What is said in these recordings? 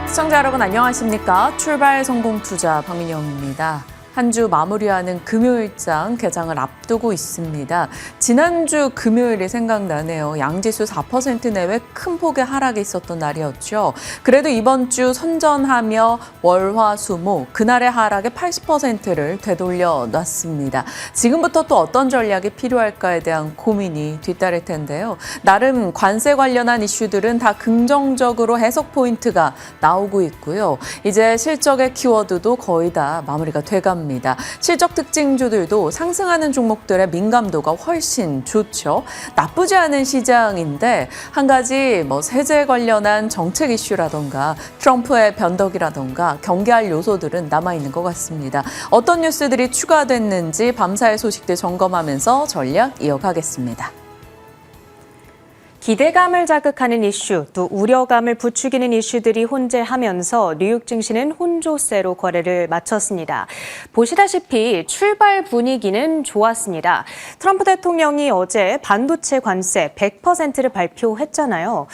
시청자 여러분 안녕하십니까? 출발 성공 투자 박민영입니다. 한 주 마무리하는 금요일장 개장을 앞두고 있습니다. 지난주 금요일이 생각나네요. 양지수 4% 내외 큰 폭의 하락이 있었던 날이었죠. 그래도 이번 주 선전하며 월, 화, 수, 목 그날의 하락의 80%를 되돌려 놨습니다. 지금부터 또 어떤 전략이 필요할까에 대한 고민이 뒤따를 텐데요. 나름 관세 관련한 이슈들은 다 긍정적으로 해석 포인트가 나오고 있고요. 이제 실적의 키워드도 거의 다 마무리가 돼갑니다. 실적 특징주들도 상승하는 종목들의 민감도가 훨씬 좋죠. 나쁘지 않은 시장인데 한 가지 세제 관련한 정책 이슈라던가 트럼프의 변덕이라던가 경계할 요소들은 남아있는 것 같습니다. 어떤 뉴스들이 추가됐는지 밤사이 소식들 점검하면서 전략 이어가겠습니다. 기대감을 자극하는 이슈, 또 우려감을 부추기는 이슈들이 혼재하면서 뉴욕 증시는 혼조세로 거래를 마쳤습니다. 보시다시피 출발 분위기는 좋았습니다. 트럼프 대통령이 어제 반도체 관세 100%를 발표했잖아요.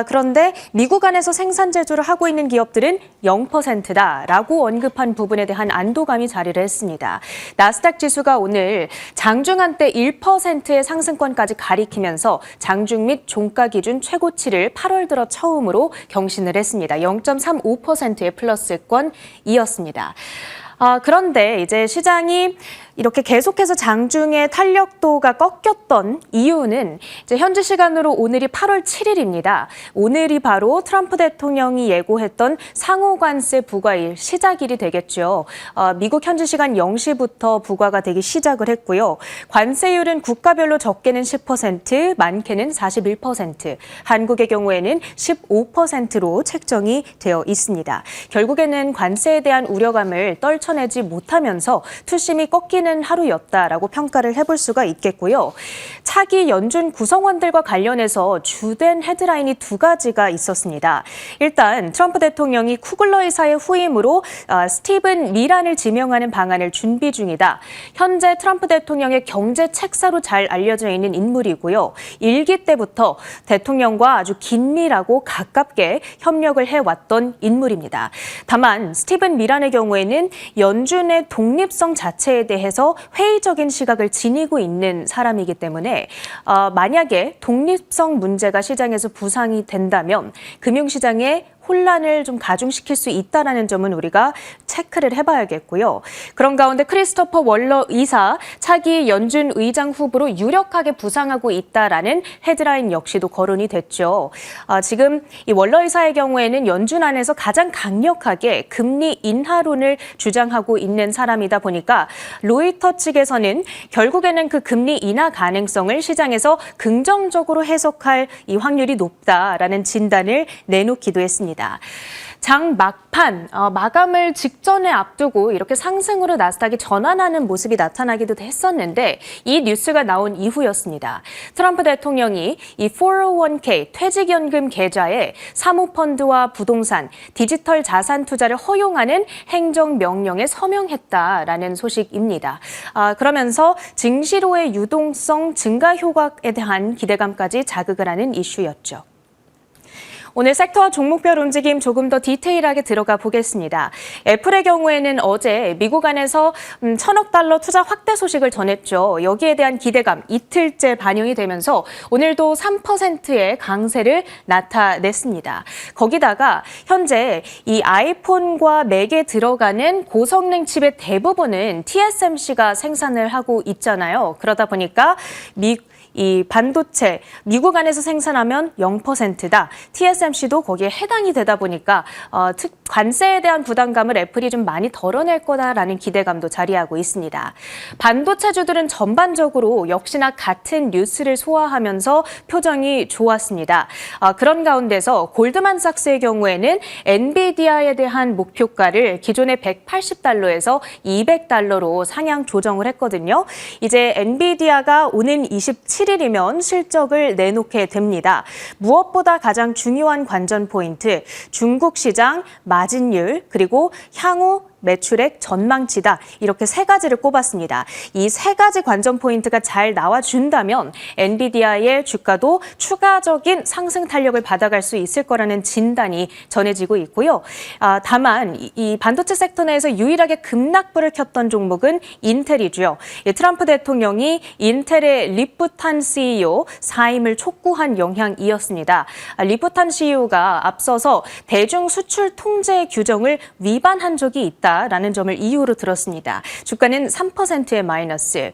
그런데 미국 안에서 생산 제조를 하고 있는 기업들은 0%다라고 언급한 부분에 대한 안도감이 자리를 했습니다. 나스닥 지수가 오늘 장중 한때 1%의 상승권까지 가리키면서 장중 및 종가 기준 최고치를 8월 들어 처음으로 경신을 했습니다. 0.35%의 플러스권이었습니다. 그런데 이제 시장이 이렇게 계속해서 장중에 탄력도가 꺾였던 이유는 이제 현지 시간으로 오늘이 8월 7일입니다. 오늘이 바로 트럼프 대통령이 예고했던 상호관세 부과일 시작일이 되겠죠. 미국 현지 시간 0시부터 부과가 되기 시작을 했고요. 관세율은 국가별로 적게는 10%, 많게는 41%, 한국의 경우에는 15%로 책정이 되어 있습니다. 결국에는 관세에 대한 우려감을 떨쳐내지 못하면서 투심이 꺾이는 하루였다라고 평가를 해볼 수가 있겠고요. 차기 연준 구성원들과 관련해서 주된 헤드라인이 두 가지가 있었습니다. 일단 트럼프 대통령이 쿠글러 의사의 후임으로 스티븐 미란을 지명하는 방안을 준비 중이다. 현재 트럼프 대통령의 경제 책사로 잘 알려져 있는 인물이고요. 일기 때부터 대통령과 아주 긴밀하고 가깝게 협력을 해왔던 인물입니다. 다만 스티븐 미란의 경우에는 연준의 독립성 자체에 대해서 회의적인 시각을 지니고 있는 사람이기 때문에 만약에 독립성 문제가 시장에서 부상이 된다면 금융시장에 혼란을 좀 가중시킬 수 있다는 점은 우리가 체크를 해봐야겠고요. 그런 가운데 크리스토퍼 월러 의사 차기 연준 의장 후보로 유력하게 부상하고 있다라는 헤드라인 역시도 거론이 됐죠. 지금 이 월러 의사의 경우에는 연준 안에서 가장 강력하게 금리 인하론을 주장하고 있는 사람이다 보니까 로이터 측에서는 결국에는 그 금리 인하 가능성을 시장에서 긍정적으로 해석할 이 확률이 높다라는 진단을 내놓기도 했습니다. 장 막판, 마감을 직전에 앞두고 이렇게 상승으로 나스닥이 전환하는 모습이 나타나기도 했었는데 이 뉴스가 나온 이후였습니다. 트럼프 대통령이 이 401k 퇴직연금 계좌에 사모펀드와 부동산, 디지털 자산 투자를 허용하는 행정명령에 서명했다라는 소식입니다. 그러면서 증시로의 유동성 증가 효과에 대한 기대감까지 자극을 하는 이슈였죠. 오늘 섹터와 종목별 움직임 조금 더 디테일하게 들어가 보겠습니다. 애플의 경우에는 어제 미국 안에서 1,000억 달러 투자 확대 소식을 전했죠. 여기에 대한 기대감 이틀째 반영이 되면서 오늘도 3%의 강세를 나타냈습니다. 거기다가 현재 이 아이폰과 맥에 들어가는 고성능 칩의 대부분은 TSMC가 생산을 하고 있잖아요. 그러다 보니까 이 반도체 미국 안에서 생산하면 0%다. TSMC도 거기에 해당이 되다 보니까 관세에 대한 부담감을 애플이 좀 많이 덜어낼 거다라는 기대감도 자리하고 있습니다. 반도체주들은 전반적으로 역시나 같은 뉴스를 소화하면서 표정이 좋았습니다. 그런 가운데서 골드만삭스의 경우에는 엔비디아에 대한 목표가를 기존의 180달러에서 200달러로 상향 조정을 했거든요. 이제 엔비디아가 오는 27일이면 실적을 내놓게 됩니다. 무엇보다 가장 중요한 관전 포인트, 중국 시장 마진율 그리고 향후 매출액, 전망치다 이렇게 세 가지를 꼽았습니다. 이 세 가지 관전 포인트가 잘 나와준다면 엔비디아의 주가도 추가적인 상승 탄력을 받아갈 수 있을 거라는 진단이 전해지고 있고요. 다만 이 반도체 섹터 내에서 유일하게 급락불을 켰던 종목은 인텔이죠. 트럼프 대통령이 인텔의 리프탄 CEO 사임을 촉구한 영향이었습니다. 리프탄 CEO가 앞서서 대중 수출 통제 규정을 위반한 적이 있다라는 점을 이유로 들었습니다. 주가는 3%의 마이너스.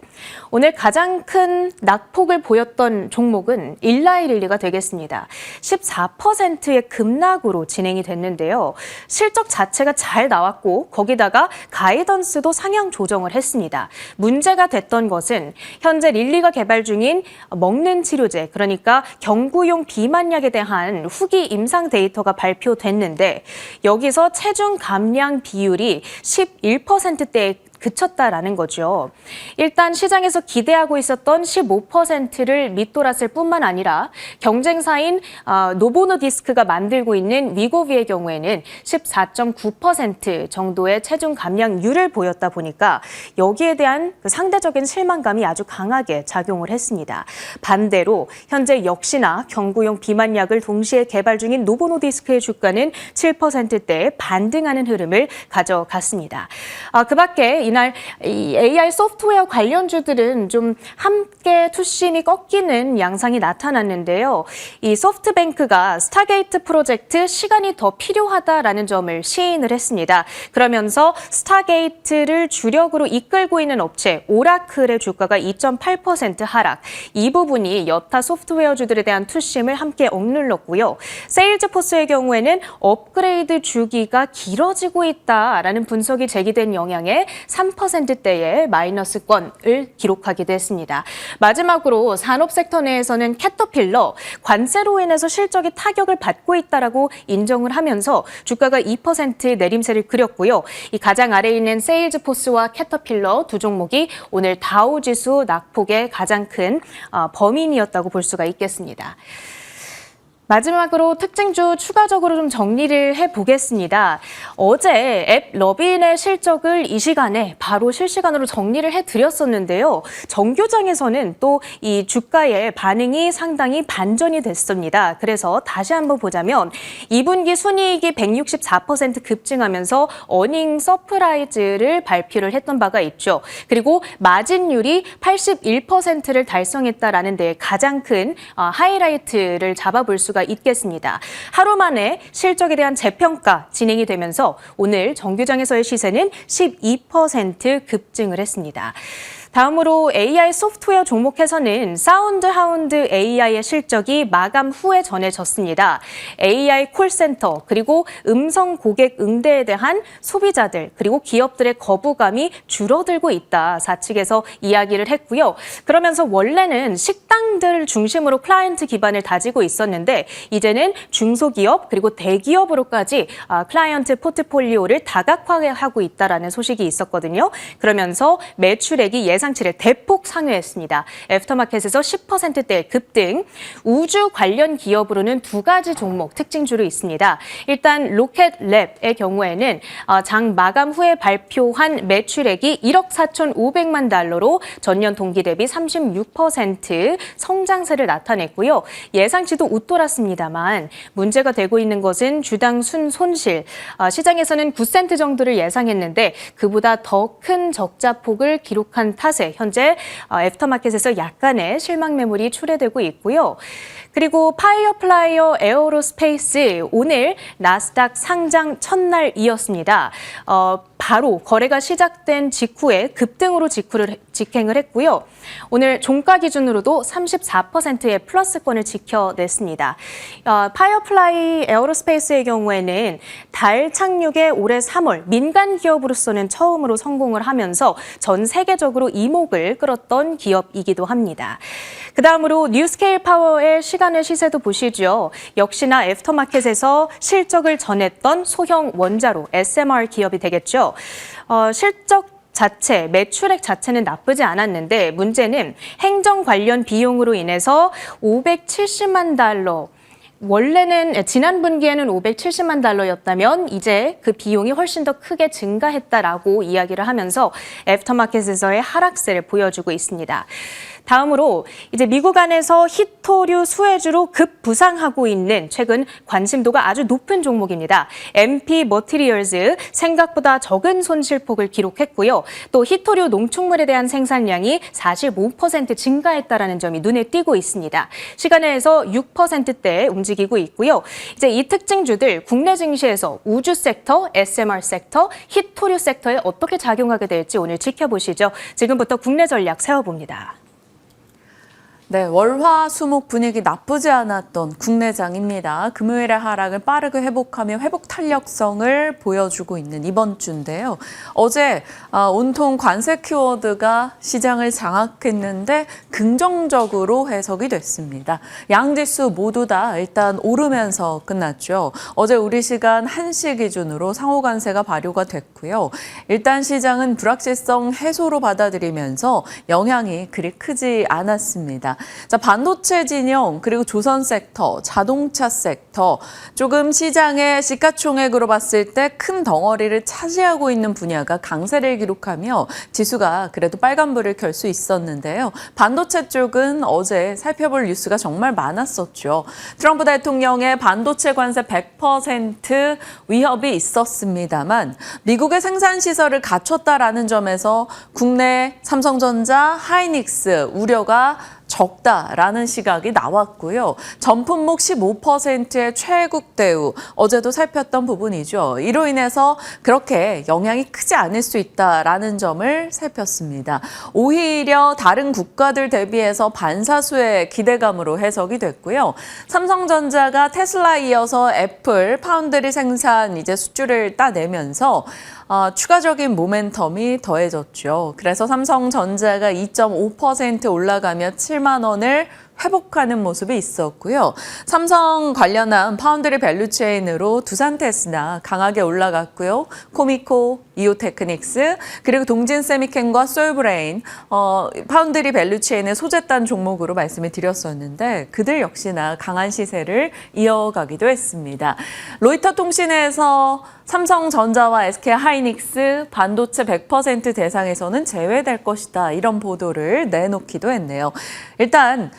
오늘 가장 큰 낙폭을 보였던 종목은 일라이릴리가 되겠습니다. 14%의 급락으로 진행이 됐는데요. 실적 자체가 잘 나왔고 거기다가 가이던스도 상향 조정을 했습니다. 문제가 됐던 것은 현재 릴리가 개발 중인 먹는 치료제, 그러니까 경구용 비만약에 대한 후기 임상 데이터가 발표됐는데 여기서 체중 감량 비율이 11%대에 그쳤다라는 거죠. 일단 시장에서 기대하고 있었던 15%를 밑돌았을 뿐만 아니라 경쟁사인 노보노디스크가 만들고 있는 위고비의 경우에는 14.9% 정도의 체중 감량률을 보였다 보니까 여기에 대한 그 상대적인 실망감이 아주 강하게 작용을 했습니다. 반대로 현재 역시나 경구용 비만약을 동시에 개발 중인 노보노디스크의 주가는 7%대에 반등하는 흐름을 가져갔습니다. 그 밖에 이날 이 AI 소프트웨어 관련주들은 좀 함께 투심이 꺾이는 양상이 나타났는데요. 이 소프트뱅크가 스타게이트 프로젝트 시간이 더 필요하다라는 점을 시인을 했습니다. 그러면서 스타게이트를 주력으로 이끌고 있는 업체 오라클의 주가가 2.8% 하락. 이 부분이 여타 소프트웨어주들에 대한 투심을 함께 억눌렀고요. 세일즈포스의 경우에는 업그레이드 주기가 길어지고 있다라는 분석이 제기된 영향에 3%대의 마이너스권을 기록하기도 했습니다. 마지막으로 산업 섹터 내에서는 캐터필러, 관세로 인해서 실적이 타격을 받고 있다라고 인정을 하면서 주가가 2% 내림세를 그렸고요. 이 가장 아래에 있는 세일즈포스와 캐터필러 두 종목이 오늘 다우지수 낙폭의 가장 큰 범인이었다고 볼 수가 있겠습니다. 마지막으로 특징주 추가적으로 좀 정리를 해보겠습니다. 어제 앱 러빈의 실적을 이 시간에 바로 실시간으로 정리를 해드렸었는데요. 정규장에서는 또 이 주가의 반응이 상당히 반전이 됐습니다. 그래서 다시 한번 보자면 2분기 순이익이 164% 급증하면서 어닝 서프라이즈를 발표를 했던 바가 있죠. 그리고 마진율이 81%를 달성했다라는 데 가장 큰 하이라이트를 잡아볼 수가 있겠습니다. 하루 만에 실적에 대한 재평가 진행이 되면서 오늘 정규장에서의 시세는 12% 급증을 했습니다. 다음으로 AI 소프트웨어 종목에서는 사운드하운드 AI의 실적이 마감 후에 전해졌습니다. AI 콜센터 그리고 음성 고객 응대에 대한 소비자들 그리고 기업들의 거부감이 줄어들고 있다 사측에서 이야기를 했고요. 그러면서 원래는 식당들 중심으로 클라이언트 기반을 다지고 있었는데 이제는 중소기업 그리고 대기업으로까지 클라이언트 포트폴리오를 다각화하고 있다라는 소식이 있었거든요. 그러면서 매출액이 예상치를 대폭 상회했습니다. 애프터마켓에서 10%대의 급등. 우주 관련 기업으로는 두 가지 종목 특징주로 있습니다. 일단 로켓랩의 경우에는 장 마감 후에 발표한 매출액이 1억 4,500만 달러로 전년 동기 대비 36% 성장세를 나타냈고요. 예상치도 웃돌았습니다만 문제가 되고 있는 것은 주당 순손실. 시장에서는 9센트 정도를 예상했는데 그보다 더 큰 적자폭을 기록한 탓에 현재 애프터마켓에서 약간의 실망 매물이 출회되고 있고요. 그리고 파이어플라이어 에어로스페이스 오늘 나스닥 상장 첫날이었습니다. 바로 거래가 시작된 직후에 급등으로 직행을 했고요. 오늘 종가 기준으로도 34%의 플러스권을 지켜냈습니다. 파이어플라이 에어로스페이스의 경우에는 달 착륙에 올해 3월 민간 기업으로서는 처음으로 성공을 하면서 전 세계적으로 이목을 끌었던 기업이기도 합니다. 그다음으로 뉴스케일 파워의 시간의 시세도 보시죠. 역시나 애프터마켓에서 실적을 전했던 소형 원자로 SMR 기업이 되겠죠. 실적 자체, 매출액 자체는 나쁘지 않았는데 문제는 행정 관련 비용으로 인해서 570만 달러 원래는 지난 분기에는 570만 달러였다면 이제 그 비용이 훨씬 더 크게 증가했다라고 이야기를 하면서 애프터마켓에서의 하락세를 보여주고 있습니다. 다음으로 이제 미국 안에서 히토류 수혜주로 급부상하고 있는 최근 관심도가 아주 높은 종목입니다. MP 머티리얼즈 생각보다 적은 손실폭을 기록했고요. 또 히토류 농축물에 대한 생산량이 45% 증가했다라는 점이 눈에 띄고 있습니다. 시간에서 6%대에 움직이고 있고요. 이제 이 특징주들 국내 증시에서 우주 섹터, SMR 섹터, 히토류 섹터에 어떻게 작용하게 될지 오늘 지켜보시죠. 지금부터 국내 전략 세워봅니다. 네, 월화수목 분위기 나쁘지 않았던 국내장입니다. 금요일의 하락을 빠르게 회복하며 회복 탄력성을 보여주고 있는 이번 주인데요. 어제 온통 관세 키워드가 시장을 장악했는데 긍정적으로 해석이 됐습니다. 양지수 모두 다 일단 오르면서 끝났죠. 어제 우리 시간 1시 기준으로 상호관세가 발효가 됐고요. 일단 시장은 불확실성 해소로 받아들이면서 영향이 그리 크지 않았습니다. 자, 반도체 진영 그리고 조선 섹터, 자동차 섹터 조금 시장의 시가총액으로 봤을 때 큰 덩어리를 차지하고 있는 분야가 강세를 기록하며 지수가 그래도 빨간불을 켤 수 있었는데요. 반도체 쪽은 어제 살펴볼 뉴스가 정말 많았었죠. 트럼프 대통령의 반도체 관세 100% 위협이 있었습니다만 미국의 생산시설을 갖췄다라는 점에서 국내 삼성전자, 하이닉스 우려가 적다라는 시각이 나왔고요. 전품목 15%의 최애국 대우, 어제도 살폈던 부분이죠. 이로 인해서 그렇게 영향이 크지 않을 수 있다라는 점을 살폈습니다. 오히려 다른 국가들 대비해서 반사수의 기대감으로 해석이 됐고요. 삼성전자가 테슬라에 이어서 애플, 파운드리 생산 이제 수주를 따내면서 추가적인 모멘텀이 더해졌죠. 그래서 삼성전자가 2.5% 올라가며 7만 원을 회복하는 모습이 있었고요. 삼성 관련한 파운드리 밸류체인으로 두산테스나 강하게 올라갔고요. 코미코, 이오테크닉스, 그리고 동진세미캔과 솔브레인, 파운드리 밸류체인의 소재단 종목으로 말씀을 드렸었는데 그들 역시나 강한 시세를 이어가기도 했습니다. 로이터 통신에서 삼성전자와 SK하이닉스 반도체 100% 대상에서는 제외될 것이다. 이런 보도를 내놓기도 했네요. 일단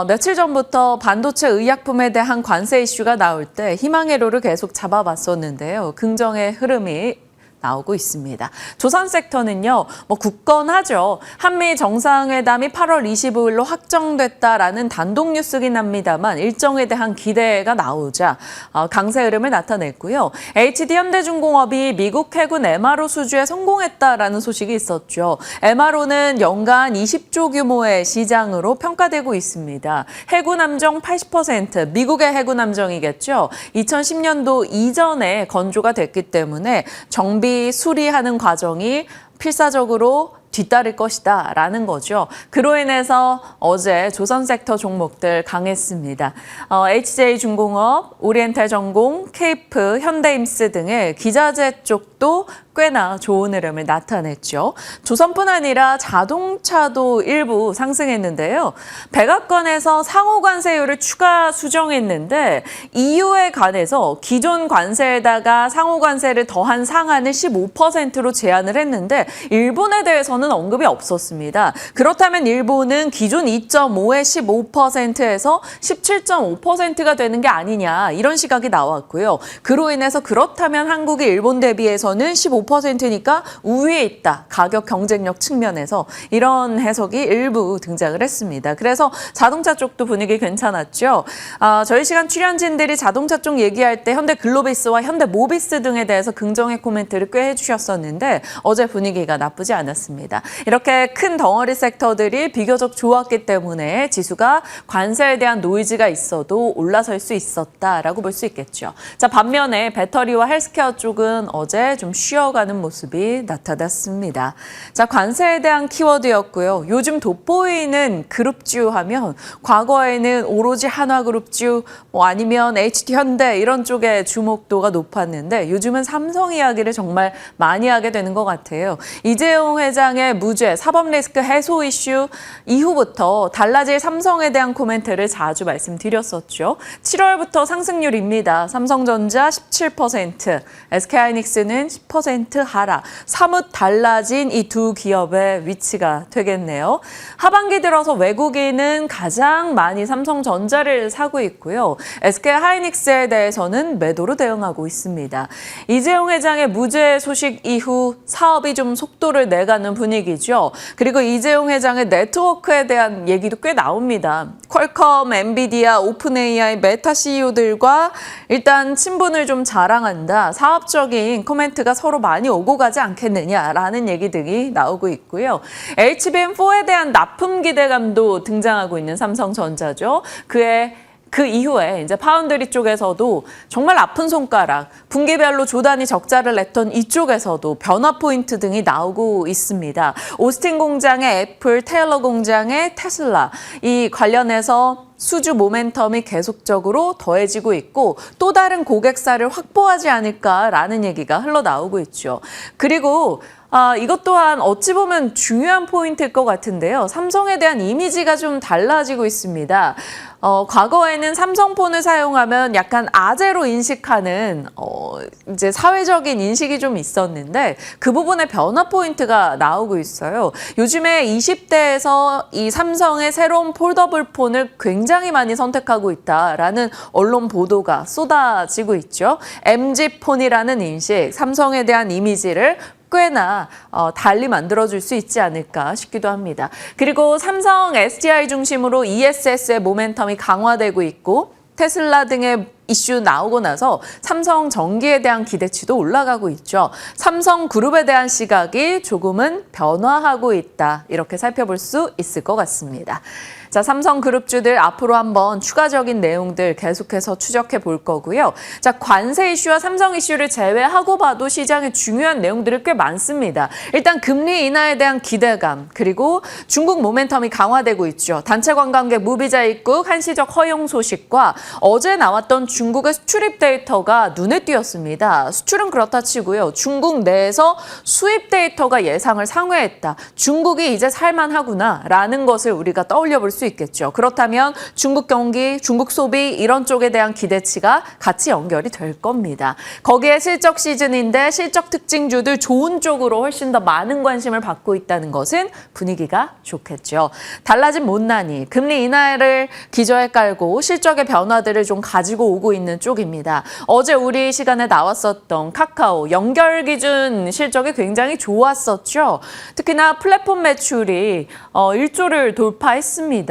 며칠 전부터 반도체 의약품에 대한 관세 이슈가 나올 때 희망의 로를 계속 잡아봤었는데요. 긍정의 흐름이 나오고 있습니다. 조선 섹터는요, 굳건하죠. 한미 정상회담이 8월 25일로 확정됐다라는 단독 뉴스긴 합니다만 일정에 대한 기대가 나오자 강세 흐름을 나타냈고요. HD 현대중공업이 미국 해군 MRO 수주에 성공했다라는 소식이 있었죠. MRO는 연간 20조 규모의 시장으로 평가되고 있습니다. 해군 함정 80%, 미국의 해군 함정이겠죠. 2010년도 이전에 건조가 됐기 때문에 정비 수리하는 과정이 필사적으로 뒤따를 것이다 라는 거죠. 그로 인해서 어제 조선 섹터 종목들 강했습니다. HJ중공업, 오리엔탈전공, 케이프, 현대임스 등의 기자재 쪽도 꽤나 좋은 흐름을 나타냈죠. 조선뿐 아니라 자동차도 일부 상승했는데요. 백악관에서 상호관세율을 추가 수정했는데 이유에 관해서 기존 관세에다가 상호관세를 더한 상한을 15%로 제한을 했는데 일본에 대해서는 언급이 없었습니다. 그렇다면 일본은 기존 2.5에 15%에서 17.5%가 되는 게 아니냐 이런 시각이 나왔고요. 그로 인해서 그렇다면 한국이 일본 대비해서는 15%니까 우위에 있다. 가격 경쟁력 측면에서 이런 해석이 일부 등장을 했습니다. 그래서 자동차 쪽도 분위기 괜찮았죠. 저희 시간 출연진들이 자동차 쪽 얘기할 때 현대글로비스와 현대모비스 등에 대해서 긍정의 코멘트를 꽤 해주셨었는데 어제 분위기가 나쁘지 않았습니다. 이렇게 큰 덩어리 섹터들이 비교적 좋았기 때문에 지수가 관세에 대한 노이즈가 있어도 올라설 수 있었다라고 볼 수 있겠죠. 자, 반면에 배터리와 헬스케어 쪽은 어제 좀 쉬어가 풀려가는 모습이 나타났습니다. 자, 관세에 대한 키워드였고요. 요즘 돋보이는 그룹주 하면 과거에는 오로지 한화그룹주 아니면 HT현대 이런 쪽에 주목도가 높았는데 요즘은 삼성 이야기를 정말 많이 하게 되는 것 같아요. 이재용 회장의 무죄, 사법 리스크 해소 이슈 이후부터 달라질 삼성에 대한 코멘트를 자주 말씀드렸었죠. 7월부터 상승률입니다. 삼성전자 17%, SK하이닉스는 10% 하락. 사뭇 달라진 이 두 기업의 위치가 되겠네요. 하반기 들어서 외국인은 가장 많이 삼성전자를 사고 있고요. SK하이닉스에 대해서는 매도로 대응하고 있습니다. 이재용 회장의 무죄 소식 이후 사업이 좀 속도를 내가는 분위기죠. 그리고 이재용 회장의 네트워크에 대한 얘기도 꽤 나옵니다. 퀄컴, 엔비디아, 오픈AI, 메타 CEO들과 일단 친분을 좀 자랑한다. 사업적인 코멘트가 서로 많이 오고 가지 않겠느냐라는 얘기들이 나오고 있고요. HBM4에 대한 납품 기대감도 등장하고 있는 삼성전자죠. 그 이후에 이제 파운드리 쪽에서도 정말 아픈 손가락, 분기별로 조단위 적자를 냈던 이쪽에서도 변화 포인트 등이 나오고 있습니다. 오스틴 공장의 애플, 테일러 공장의 테슬라, 이 관련해서 수주 모멘텀이 계속적으로 더해지고 있고 또 다른 고객사를 확보하지 않을까라는 얘기가 흘러나오고 있죠. 그리고 이것 또한 어찌 보면 중요한 포인트일 것 같은데요. 삼성에 대한 이미지가 좀 달라지고 있습니다. 과거에는 삼성폰을 사용하면 약간 아재로 인식하는 이제 사회적인 인식이 좀 있었는데 그 부분에 변화 포인트가 나오고 있어요. 요즘에 20대에서 이 삼성의 새로운 폴더블 폰을 굉장히 많이 선택하고 있다라는 언론 보도가 쏟아지고 있죠. MZ폰이라는 인식, 삼성에 대한 이미지를 꽤나 달리 만들어줄 수 있지 않을까 싶기도 합니다. 그리고 삼성 SDI 중심으로 ESS의 모멘텀이 강화되고 있고 테슬라 등의 이슈 나오고 나서 삼성 전기에 대한 기대치도 올라가고 있죠. 삼성그룹에 대한 시각이 조금은 변화하고 있다. 이렇게 살펴볼 수 있을 것 같습니다. 자, 삼성그룹주들 앞으로 한번 추가적인 내용들 계속해서 추적해 볼 거고요. 자, 관세 이슈와 삼성 이슈를 제외하고 봐도 시장에 중요한 내용들이 꽤 많습니다. 일단 금리 인하에 대한 기대감, 그리고 중국 모멘텀이 강화되고 있죠. 단체 관광객 무비자 입국 한시적 허용 소식과 어제 나왔던 중국의 수출입 데이터가 눈에 띄었습니다. 수출은 그렇다 치고요. 중국 내에서 수입 데이터가 예상을 상회했다. 중국이 이제 살만하구나라는 것을 우리가 떠올려 볼 수 있겠죠. 그렇다면 중국 경기, 중국 소비 이런 쪽에 대한 기대치가 같이 연결이 될 겁니다. 거기에 실적 시즌인데 실적 특징주들 좋은 쪽으로 훨씬 더 많은 관심을 받고 있다는 것은 분위기가 좋겠죠. 달라진 못난이, 금리 인하를 기저에 깔고 실적의 변화들을 좀 가지고 오고 있는 쪽입니다. 어제 우리 시간에 나왔었던 카카오 연결 기준 실적이 굉장히 좋았었죠. 특히나 플랫폼 매출이 1조를 돌파했습니다.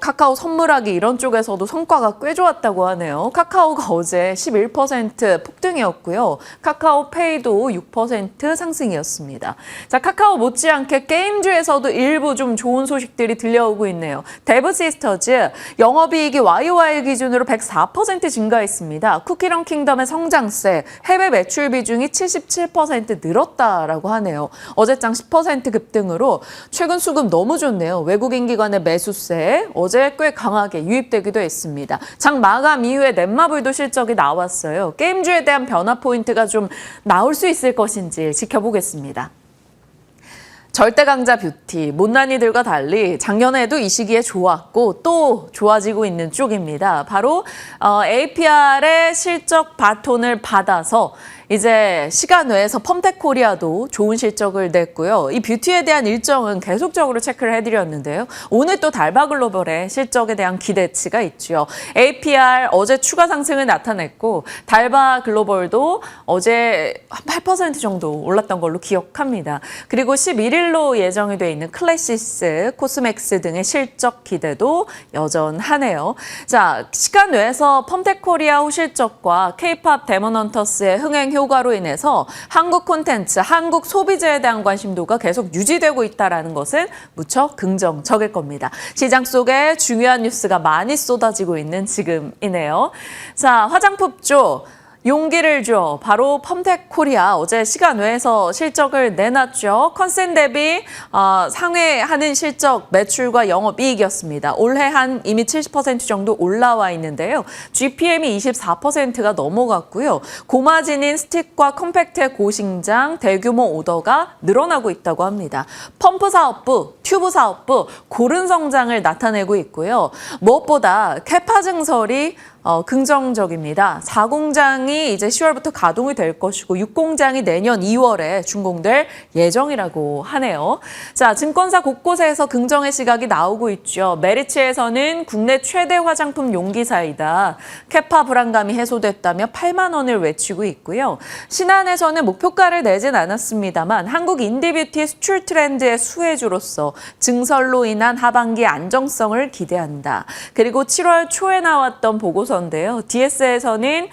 카카오 선물하기 이런 쪽에서도 성과가 꽤 좋았다고 하네요. 카카오가 어제 11% 폭등이었고요. 카카오페이도 6% 상승이었습니다. 자, 카카오 못지않게 게임주에서도 일부 좀 좋은 소식들이 들려오고 있네요. 데브시스터즈 영업이익이 YOY 기준으로 104% 증가했습니다. 쿠키런 킹덤의 성장세, 해외 매출 비중이 77% 늘었다라고 하네요. 어제장 10% 급등으로 최근 수급 너무 좋네요. 외국인 기관의 매수세 어제 꽤 강하게 유입되기도 했습니다. 장 마감 이후에 넷마블도 실적이 나왔어요. 게임주에 대한 변화 포인트가 좀 나올 수 있을 것인지 지켜보겠습니다. 절대 강자 뷰티, 못난이들과 달리 작년에도 이 시기에 좋았고 또 좋아지고 있는 쪽입니다. 바로 APR의 실적 바톤을 받아서 이제 시간 외에서 펌텍코리아도 좋은 실적을 냈고요. 이 뷰티에 대한 일정은 계속적으로 체크를 해드렸는데요. 오늘 또 달바글로벌의 실적에 대한 기대치가 있죠. APR 어제 추가 상승을 나타냈고 달바글로벌도 어제 한 8% 정도 올랐던 걸로 기억합니다. 그리고 11일로 예정이 돼 있는 클래시스, 코스맥스 등의 실적 기대도 여전하네요. 자, 시간 외에서 펌텍코리아 호실적과 K-팝 데몬헌터스의 흥행 효과로 인해서 한국 콘텐츠, 한국 소비재에 대한 관심도가 계속 유지되고 있다는 것은 무척 긍정적일 겁니다. 시장 속에 중요한 뉴스가 많이 쏟아지고 있는 지금이네요. 자, 화장품 쪽. 용기를 줘. 바로 펌텍코리아 어제 시간 외에서 실적을 내놨죠. 컨센 대비 상회하는 실적 매출과 영업이익이었습니다. 올해 한 이미 70% 정도 올라와 있는데요. GPM이 24%가 넘어갔고요. 고마진인 스틱과 컴팩트의 고신장, 대규모 오더가 늘어나고 있다고 합니다. 펌프 사업부, 튜브 사업부 고른 성장을 나타내고 있고요. 무엇보다 캐파 증설이 긍정적입니다. 4공장이 이제 10월부터 가동이 될 것이고 6공장이 내년 2월에 준공될 예정이라고 하네요. 자, 증권사 곳곳에서 긍정의 시각이 나오고 있죠. 메리츠에서는 국내 최대 화장품 용기사이다. 캐파 불안감이 해소됐다며 8만 원을 외치고 있고요. 신한에서는 목표가를 내진 않았습니다만 한국 인디뷰티 수출 트렌드의 수혜주로서 증설로 인한 하반기 안정성을 기대한다. 그리고 7월 초에 나왔던 보고서인데요. DS에서는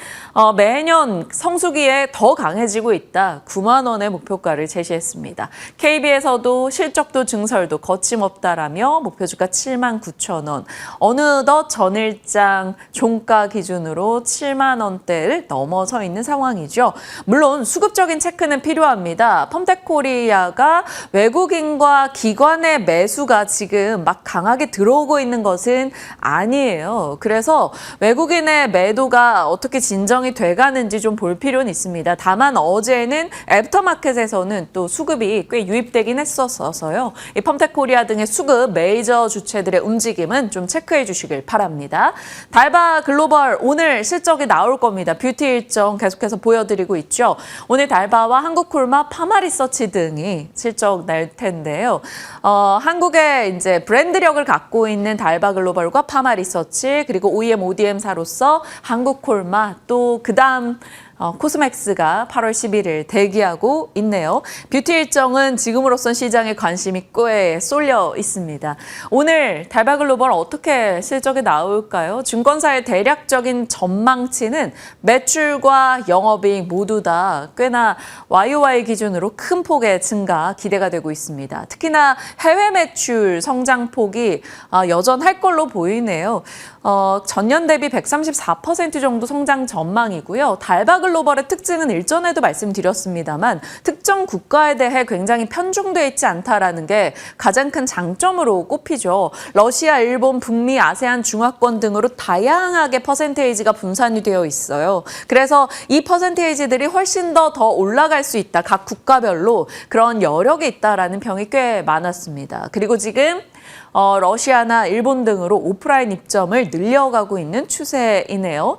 매년 성수기에 더 강해지고 있다. 9만 원의 목표가를 제시했습니다. KB에서도 실적도 증설도 거침없다라며 목표주가 7만 9천 원. 어느덧 전일장 종가 기준으로 7만 원대를 넘어서 있는 상황이죠. 물론 수급적인 체크는 필요합니다. 펌텍코리아가 외국인과 기관의 매수가 지금 막 강하게 들어오고 있는 것은 아니에요. 그래서 외국인의 매도가 어떻게 진정이 돼가는지 좀 볼 필요는 있습니다. 다만 어제는 애프터마켓에서는 또 수급이 꽤 유입되긴 했었어서요. 이 펌텍코리아 등의 수급 메이저 주체들의 움직임은 좀 체크해 주시길 바랍니다. 달바 글로벌 오늘 실적이 나올 겁니다. 뷰티 일정 계속해서 보여드리고 있죠. 오늘 달바와 한국콜마, 파마리서치 등이 실적 날 텐데요. 한국의 이제 브랜드력을 갖고 있는 달바 글로벌과 파마리서치 그리고 OEM, ODM사로서 한국콜마 또 그다음 코스맥스가 8월 11일 대기하고 있네요. 뷰티 일정은 지금으로선 시장에 관심이 꽤 쏠려 있습니다. 오늘 달바글로벌 어떻게 실적이 나올까요? 증권사의 대략적인 전망치는 매출과 영업이익 모두 다 꽤나 YOY 기준으로 큰 폭의 증가 기대가 되고 있습니다. 특히나 해외 매출 성장폭이 여전할 걸로 보이네요. 전년 대비 134% 정도 성장 전망이고요. 달바글로벌의 특징은 일전에도 말씀드렸습니다만 특정 국가에 대해 굉장히 편중돼 있지 않다라는 게 가장 큰 장점으로 꼽히죠. 러시아, 일본, 북미, 아세안, 중화권 등으로 다양하게 퍼센테이지가 분산이 되어 있어요. 그래서 이 퍼센테이지들이 훨씬 더 올라갈 수 있다. 각 국가별로 그런 여력이 있다라는 평이 꽤 많았습니다. 그리고 지금 러시아나 일본 등으로 오프라인 입점을 늘려가고 있는 추세이네요.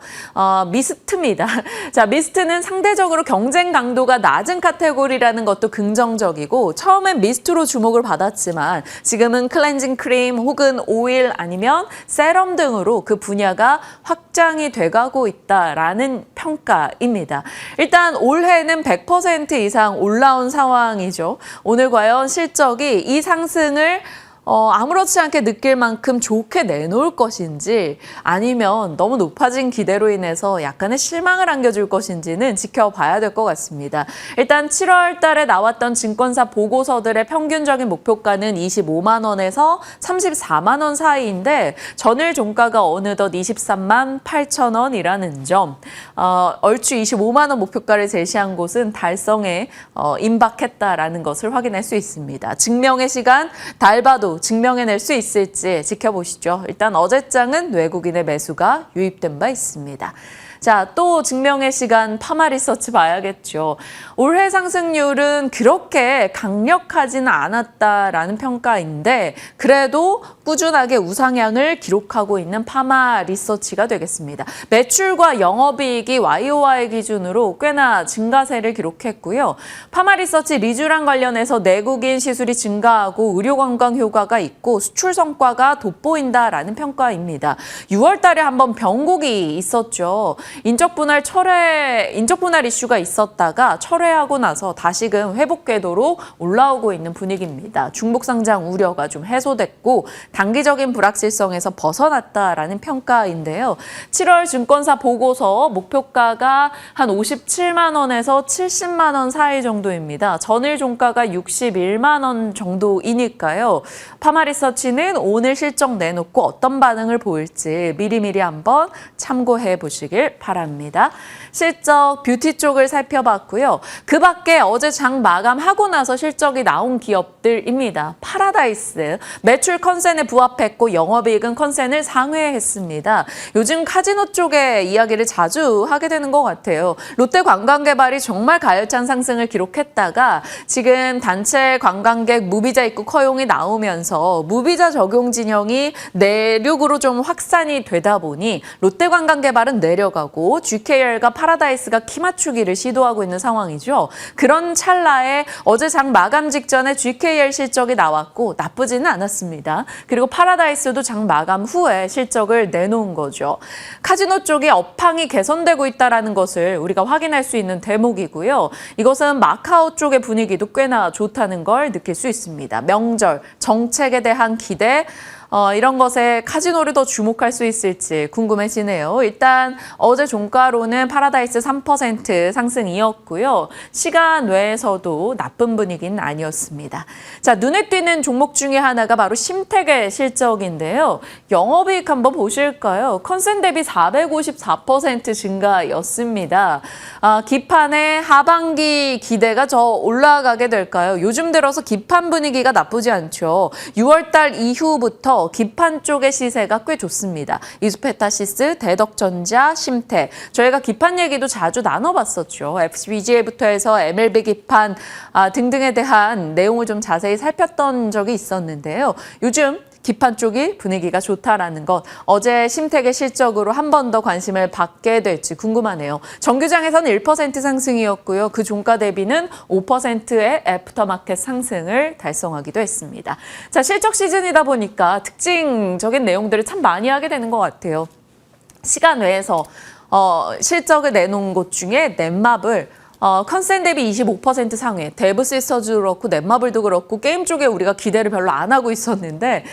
미스트입니다. 자, 미스트는 상대적으로 경쟁 강도가 낮은 카테고리라는 것도 긍정적이고 처음엔 미스트로 주목을 받았지만 지금은 클렌징 크림 혹은 오일 아니면 세럼 등으로 그 분야가 확장이 돼가고 있다라는 평가입니다. 일단 올해는 100% 이상 올라온 상황이죠. 오늘 과연 실적이 이 상승을 아무렇지 않게 느낄 만큼 좋게 내놓을 것인지 아니면 너무 높아진 기대로 인해서 약간의 실망을 안겨줄 것인지는 지켜봐야 될 것 같습니다. 일단 7월 달에 나왔던 증권사 보고서들의 평균적인 목표가는 25만 원에서 34만 원 사이인데 전일 종가가 어느덧 23만 8천 원이라는 점. 얼추 25만 원 목표가를 제시한 곳은 달성에 임박했다라는 것을 확인할 수 있습니다. 증명의 시간 달바도 증명해낼 수 있을지 지켜보시죠. 일단 어제장은 외국인의 매수가 유입된 바 있습니다. 자, 또 증명의 시간 파마리서치 봐야겠죠. 올해 상승률은 그렇게 강력하지는 않았다라는 평가인데 그래도 꾸준하게 우상향을 기록하고 있는 파마리서치가 되겠습니다. 매출과 영업이익이 YOY 기준으로 꽤나 증가세를 기록했고요. 파마리서치 리쥬랑 관련해서 내국인 시술이 증가하고 의료관광 효과가 있고 수출 성과가 돋보인다라는 평가입니다. 6월 달에 한번 병곡이 있었죠. 인적 분할 이슈가 있었다가 철회하고 나서 다시금 회복 궤도로 올라오고 있는 분위기입니다. 중복 상장 우려가 좀 해소됐고 단기적인 불확실성에서 벗어났다라는 평가인데요. 7월 증권사 보고서 목표가가 한 57만 원에서 70만 원 사이 정도입니다. 전일 종가가 61만 원 정도이니까요. 파마리서치는 오늘 실적 내놓고 어떤 반응을 보일지 미리미리 한번 참고해 보시길 바랍니다. 실적 뷰티 쪽을 살펴봤고요. 그 밖에 어제 장 마감하고 나서 실적이 나온 기업들입니다. 파라다이스, 매출 컨센에 부합했고 영업이익은 컨센을 상회했습니다. 요즘 카지노 쪽에 이야기를 자주 하게 되는 것 같아요. 롯데관광개발이 정말 가열찬 상승을 기록했다가 지금 단체 관광객 무비자 입국 허용이 나오면서 무비자 적용 진영이 내륙으로 좀 확산이 되다 보니 롯데관광개발은 내려가고 GKL과 파라다이스가 키 맞추기를 시도하고 있는 상황이죠. 그런 찰나에 어제 장 마감 직전에 GKL 실적이 나왔고 나쁘지는 않았습니다. 그리고 파라다이스도 장 마감 후에 실적을 내놓은 거죠. 카지노 쪽이 업황이 개선되고 있다는 것을 우리가 확인할 수 있는 대목이고요. 이것은 마카오 쪽의 분위기도 꽤나 좋다는 걸 느낄 수 있습니다. 명절, 정책에 대한 기대, 이런 것에 카지노를 더 주목할 수 있을지 궁금해지네요. 일단 어제 종가로는 파라다이스 3% 상승이었고요. 시간 외에서도 나쁜 분위기는 아니었습니다. 자, 눈에 띄는 종목 중에 하나가 바로 심택의 실적인데요. 영업이익 한번 보실까요? 컨센 대비 454% 증가였습니다. 기판의 하반기 기대가 더 올라가게 될까요? 요즘 들어서 기판 분위기가 나쁘지 않죠. 6월 달 이후부터 기판 쪽의 시세가 꽤 좋습니다. 이수페타시스, 대덕전자, 심택. 저희가 기판 얘기도 자주 나눠봤었죠. FPGA부터 해서 MLB 기판 등등에 대한 내용을 좀 자세히 살폈던 적이 있었는데요. 요즘 기판 쪽이 분위기가 좋다라는 것, 어제 심택의 실적으로 한 번 더 관심을 받게 될지 궁금하네요. 정규장에서는 1% 상승이었고요. 그 종가 대비는 5%의 애프터마켓 상승을 달성하기도 했습니다. 자, 실적 시즌이다 보니까 특징적인 내용들을 참 많이 하게 되는 것 같아요. 시간 외에서 실적을 내놓은 곳 중에 넷마블, 컨센 대비 25% 상회, 데브 시스터즈도 그렇고 넷마블도 그렇고 게임 쪽에 우리가 기대를 별로 안 하고 있었는데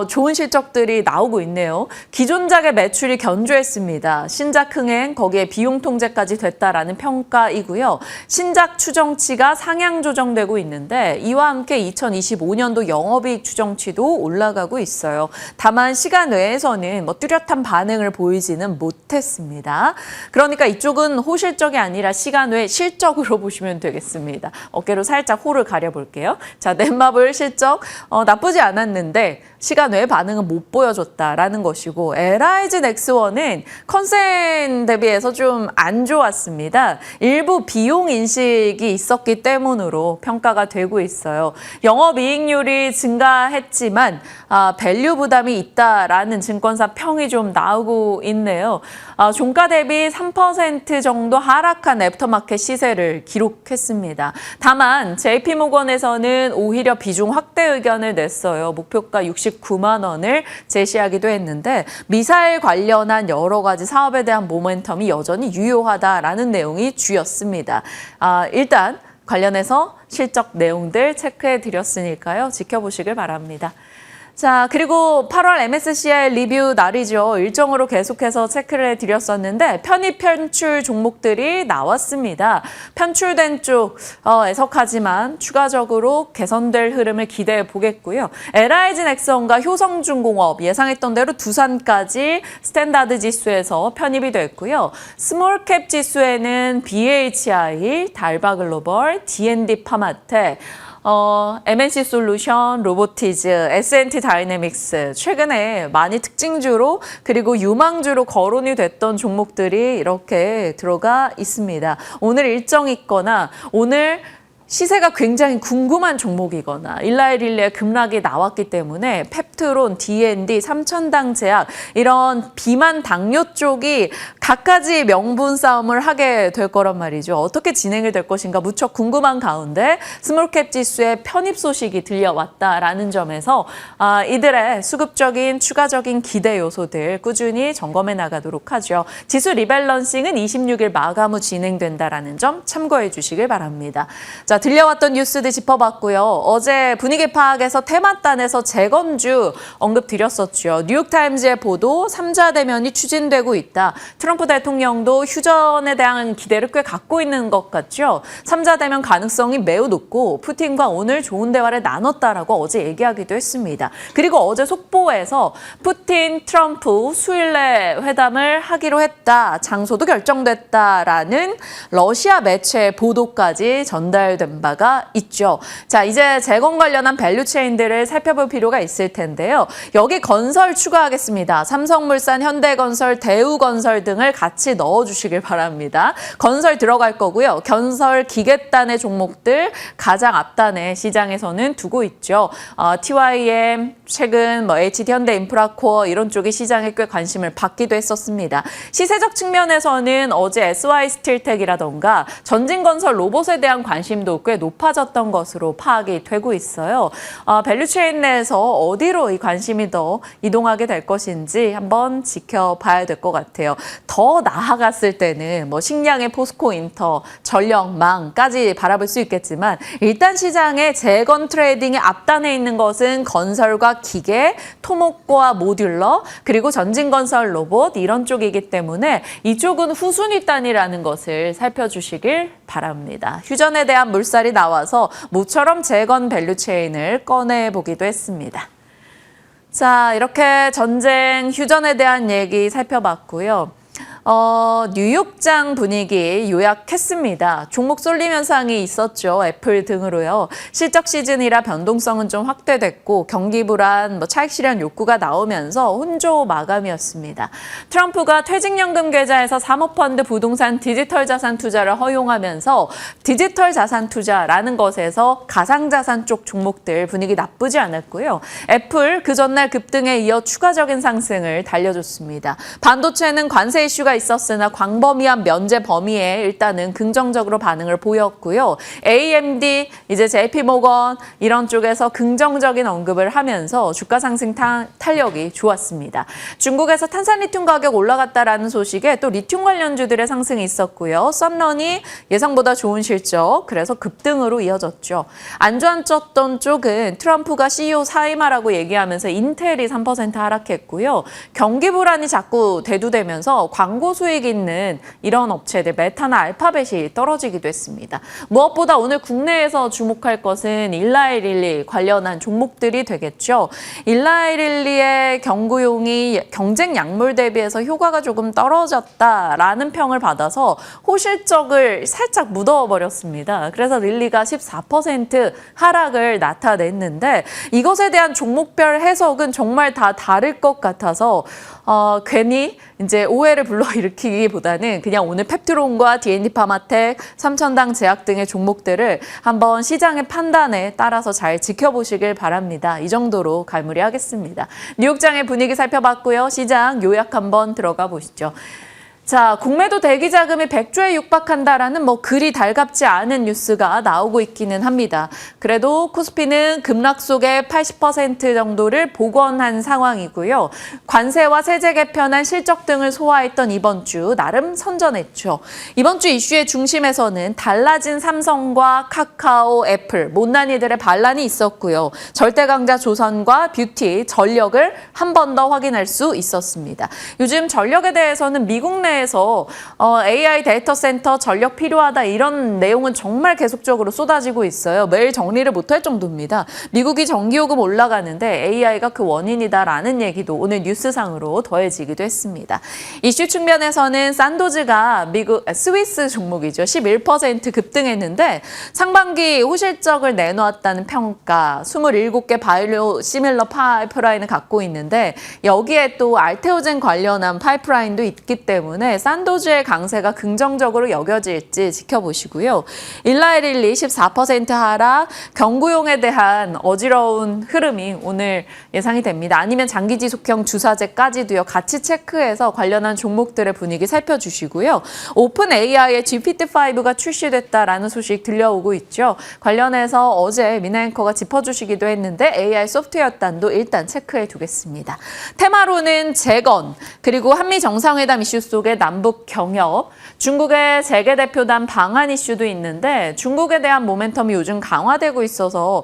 좋은 실적들이 나오고 있네요. 기존작의 매출이 견조했습니다. 신작 흥행, 거기에 비용 통제까지 됐다라는 평가이고요. 신작 추정치가 상향 조정되고 있는데 이와 함께 2025년도 영업이익 추정치도 올라가고 있어요. 다만 시간 외에서는 뚜렷한 반응을 보이지는 못했습니다. 그러니까 이쪽은 호실적이 아니라 시간 외 실적으로 보시면 되겠습니다. 어깨로 살짝 호를 가려볼게요. 자, 넷마블 실적 나쁘지 않았는데 시간 외 반응은 못 보여줬다라는 것이고 LIG 넥스원은 컨센 대비해서 좀 안 좋았습니다. 일부 비용 인식이 있었기 때문으로 평가가 되고 있어요. 영업이익률이 증가했지만 밸류 부담이 있다라는 증권사 평이 좀 나오고 있네요. 종가 대비 3% 정도 하락한 애프터마켓 시세를 기록했습니다. 다만 JP모건에서는 오히려 비중 확대 의견을 냈어요. 목표가 69만 원을 제시하기도 했는데 미사일 관련한 여러 가지 사업에 대한 모멘텀이 여전히 유효하다라는 내용이 주였습니다. 일단 관련해서 실적 내용들 체크해 드렸으니까요. 지켜보시길 바랍니다. 자, 그리고 8월 MSCI 리뷰 날이죠. 일정으로 계속해서 체크를 해드렸었는데 편입 편출 종목들이 나왔습니다. 편출된 쪽 애석하지만 추가적으로 개선될 흐름을 기대해 보겠고요. LIG 넥슨과 효성중공업 예상했던 대로 두산까지 스탠다드 지수에서 편입이 됐고요. 스몰캡 지수에는 BHI, 달바글로벌, D&D 파마텍, MNC 솔루션, 로보티즈, S&T 다이내믹스 최근에 많이 특징주로 그리고 유망주로 거론이 됐던 종목들이 이렇게 들어가 있습니다. 오늘 일정 있거나 오늘 시세가 굉장히 궁금한 종목이거나 일라이릴리의 급락이 나왔기 때문에 펩트론, D&D, 삼천당 제약 이런 비만 당뇨 쪽이 갖가지 명분 싸움을 하게 될 거란 말이죠. 어떻게 진행이 될 것인가 무척 궁금한 가운데 스몰캡 지수의 편입 소식이 들려왔다라는 점에서 이들의 수급적인 추가적인 기대 요소들 꾸준히 점검해 나가도록 하죠. 지수 리밸런싱은 26일 마감 후 진행된다라는 점 참고해 주시길 바랍니다. 자, 자, 들려왔던 뉴스들 짚어봤고요. 어제 분위기 파악에서 테마단에서 재건주 언급 드렸었죠. 뉴욕타임즈의 보도 3자 대면이 추진되고 있다. 트럼프 대통령도 휴전에 대한 기대를 꽤 갖고 있는 것 같죠. 3자 대면 가능성이 매우 높고 푸틴과 오늘 좋은 대화를 나눴다라고 어제 얘기하기도 했습니다. 그리고 어제 속보에서 푸틴, 트럼프 수일 내 회담을 하기로 했다. 장소도 결정됐다라는 러시아 매체의 보도까지 전달된 바가 있죠. 자, 이제 재건 관련한 밸류체인들을 살펴볼 필요가 있을 텐데요. 여기 건설 추가하겠습니다. 삼성물산, 현대건설, 대우건설 등을 같이 넣어주시길 바랍니다. 건설 들어갈 거고요. 건설 기계단의 종목들 가장 앞단에 시장에서는 두고 있죠. TYM, 최근 HD 현대인프라코어 이런 쪽이 시장에 꽤 관심을 받기도 했었습니다. 시세적 측면에서는 어제 SY스틸텍이라던가 전진건설 로봇에 대한 관심도 꽤 높아졌던 것으로 파악이 되고 있어요. 밸류체인 내에서 어디로 이 관심이 더 이동하게 될 것인지 한번 지켜봐야 될 것 같아요. 더 나아갔을 때는 뭐 식량의 포스코 인터, 전력망까지 바라볼 수 있겠지만 일단 시장의 재건 트레이딩의 앞단에 있는 것은 건설과 기계, 토목과 모듈러, 그리고 전진건설 로봇 이런 쪽이기 때문에 이쪽은 후순위단이라는 것을 살펴주시길 바랍니다. 휴전에 대한 물살이 나와서 모처럼 재건 밸류체인을 꺼내보기도 했습니다. 자, 이렇게 전쟁 휴전에 대한 얘기 살펴봤고요. 뉴욕장 분위기 요약했습니다. 종목 쏠림 현상이 있었죠. 애플 등으로요. 실적 시즌이라 변동성은 좀 확대됐고 경기 불안, 차익 실현 욕구가 나오면서 혼조 마감이었습니다. 트럼프가 퇴직연금 계좌에서 사모펀드 부동산 디지털 자산 투자를 허용하면서 디지털 자산 투자라는 것에서 가상자산 쪽 종목들 분위기 나쁘지 않았고요. 애플 그 전날 급등에 이어 추가적인 상승을 달려줬습니다. 반도체는 관세 이슈가 있었으나 광범위한 면제 범위에 일단은 긍정적으로 반응을 보였고요. AMD, 이제 JP모건 이런 쪽에서 긍정적인 언급을 하면서 주가 상승 탄력이 좋았습니다. 중국에서 탄산리튬 가격 올라갔다라는 소식에 또 리튬 관련주들의 상승이 있었고요. 썬런이 예상보다 좋은 실적, 그래서 급등으로 이어졌죠. 안 좋았던 쪽은 트럼프가 CEO 사임하라고 얘기하면서 인텔이 3% 하락했고요. 경기 불안이 자꾸 대두되면서 광고 수익 있는 이런 업체들 메타나 알파벳이 떨어지기도 했습니다. 무엇보다 오늘 국내에서 주목할 것은 일라이릴리 관련한 종목들이 되겠죠. 일라이릴리의 경구용이 경쟁 약물 대비해서 효과가 조금 떨어졌다라는 평을 받아서 호실적을 살짝 묻어버렸습니다. 그래서 릴리가 14% 하락을 나타냈는데 이것에 대한 종목별 해석은 정말 다 다를 것 같아서 괜히 이제 오해를 불러일으키기보다는 그냥 오늘 펩트론과 D&D 파마텍, 삼천당 제약 등의 종목들을 한번 시장의 판단에 따라서 잘 지켜보시길 바랍니다. 이 정도로 갈무리하겠습니다. 뉴욕장의 분위기 살펴봤고요. 시장 요약 한번 들어가 보시죠. 자, 공매도 대기 자금이 100조에 육박한다라는 그리 달갑지 않은 뉴스가 나오고 있기는 합니다. 그래도 코스피는 급락 속에 80% 정도를 복원한 상황이고요. 관세와 세제 개편안 실적 등을 소화했던 이번 주 나름 선전했죠. 이번 주 이슈의 중심에서는 달라진 삼성과 카카오, 애플, 못난이들의 반란이 있었고요. 절대 강자 조선과 뷰티, 전력을 한 번 더 확인할 수 있었습니다. 요즘 전력에 대해서는 미국 내 에서 AI 데이터 센터 전력 필요하다 이런 내용은 정말 계속적으로 쏟아지고 있어요. 매일 정리를 못할 정도입니다. 미국이 전기요금 올라가는데 AI가 그 원인이다라는 얘기도 오늘 뉴스상으로 더해지기도 했습니다. 이슈 측면에서는 산도즈가 스위스 종목이죠. 11% 급등했는데 상반기 호실적을 내놓았다는 평가, 27개 바이오 시밀러 파이프라인을 갖고 있는데 여기에 또 알테오젠 관련한 파이프라인도 있기 때문에 산도즈의 강세가 긍정적으로 여겨질지 지켜보시고요. 일라이릴리 14% 하락, 경구용에 대한 어지러운 흐름이 오늘 예상이 됩니다. 아니면 장기지속형 주사제까지도요. 같이 체크해서 관련한 종목들의 분위기 살펴주시고요. 오픈 AI의 GPT-5가 출시됐다라는 소식 들려오고 있죠. 관련해서 어제 미나앵커가 짚어주시기도 했는데 AI 소프트웨어 단도 일단 체크해 두겠습니다. 테마로는 재건, 그리고 한미 정상회담 이슈 속에 중국의 남북 경협, 중국의 재계대표단 방한 이슈도 있는데 중국에 대한 모멘텀이 요즘 강화되고 있어서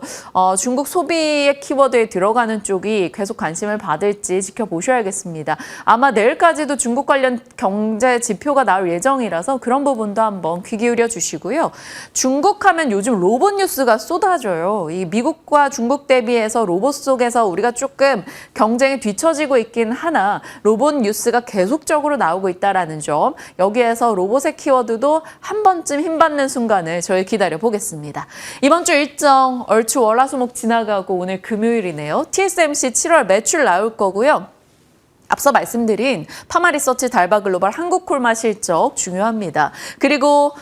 중국 소비의 키워드에 들어가는 쪽이 계속 관심을 받을지 지켜보셔야겠습니다. 아마 내일까지도 중국 관련 경제 지표가 나올 예정이라서 그런 부분도 한번 귀 기울여 주시고요. 중국 하면 요즘 로봇 뉴스가 쏟아져요. 이 미국과 중국 대비해서 로봇 속에서 우리가 조금 경쟁에 뒤처지고 있긴 하나 로봇 뉴스가 계속적으로 나오고 있다는 점, 여기에서 로봇의 키워드도 한 번쯤 힘받는 순간을 저희 기다려 보겠습니다. 이번 주 일정 얼추 월화수목 지나가고 오늘 금요일이네요. TSMC 7월 매출 나올 거고요. 앞서 말씀드린 파마리서치 달바글로벌 한국콜마 실적 중요합니다. 그리고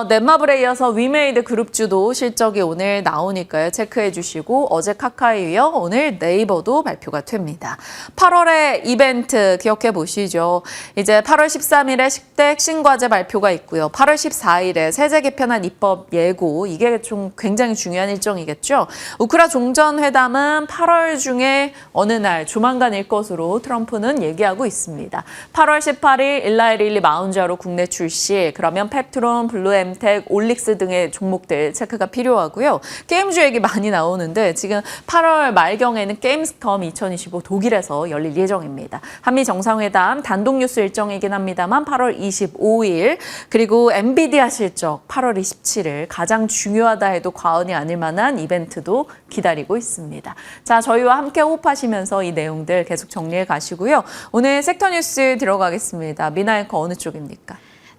넷마블에 이어서 위메이드 그룹주도 실적이 오늘 나오니까요. 체크해 주시고 어제 카카오에 이어 오늘 네이버도 발표가 됩니다. 8월에 이벤트 기억해 보시죠. 이제 8월 13일에 10대 핵심과제 발표가 있고요. 8월 14일에 세제 개편안 입법 예고, 이게 좀 굉장히 중요한 일정이겠죠. 우크라 종전회담은 8월 중에 어느 날 조만간일 것으로 트럼프는 얘기하고 있습니다. 8월 18일 일라이릴리 마운자로 국내 출시, 그러면 펩트론, 블루엠텍, 올릭스 등의 종목들 체크가 필요하고요. 게임주 얘기 많이 나오는데 지금 8월 말경에는 게임스컴 2025 독일에서 열릴 예정입니다. 한미 정상회담 단독 뉴스 일정이긴 합니다만 8월 25일, 그리고 엔비디아 실적 8월 27일, 가장 중요하다 해도 과언이 아닐 만한 이벤트도 기다리고 있습니다. 자, 저희와 함께 호흡하시면서 이 내용들 계속 정리해 가시고요. 오늘 섹터 뉴스 들어가겠습니다. 미나 앵커 어느 쪽입니까?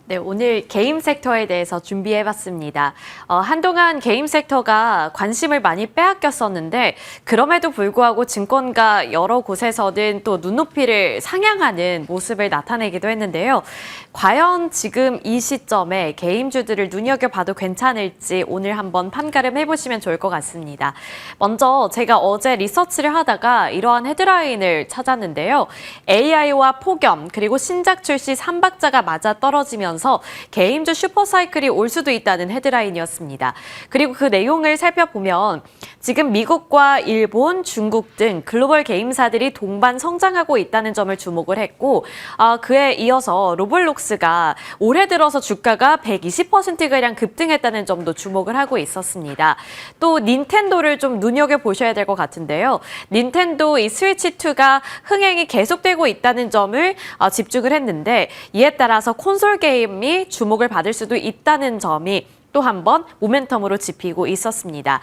네, 오늘 게임 섹터에 대해서 준비해봤습니다. 한동안 게임 섹터가 관심을 많이 빼앗겼었는데 그럼에도 불구하고 증권가 여러 곳에서는 또 눈높이를 상향하는 모습을 나타내기도 했는데요. 과연 지금 이 시점에 게임주들을 눈여겨봐도 괜찮을지 오늘 한번 판가름 해보시면 좋을 것 같습니다. 먼저 제가 어제 리서치를 하다가 이러한 헤드라인을 찾았는데요. AI와 폭염 그리고 신작 출시 3박자가 맞아떨어지면서 게임주 슈퍼사이클이 올 수도 있다는 헤드라인이었습니다. 그리고 그 내용을 살펴보면 지금 미국과 일본, 중국 등 글로벌 게임사들이 동반 성장하고 있다는 점을 주목을 했고 그에 이어서 로블록스가 올해 들어서 주가가 120%가량 급등했다는 점도 주목을 하고 있었습니다. 또 닌텐도를 좀 눈여겨보셔야 될 것 같은데요. 닌텐도 이 스위치2가 흥행이 계속되고 있다는 점을 집중을 했는데 이에 따라서 콘솔 게임이 주목을 받을 수도 있다는 점이 또 한 번 모멘텀으로 짚히고 있었습니다.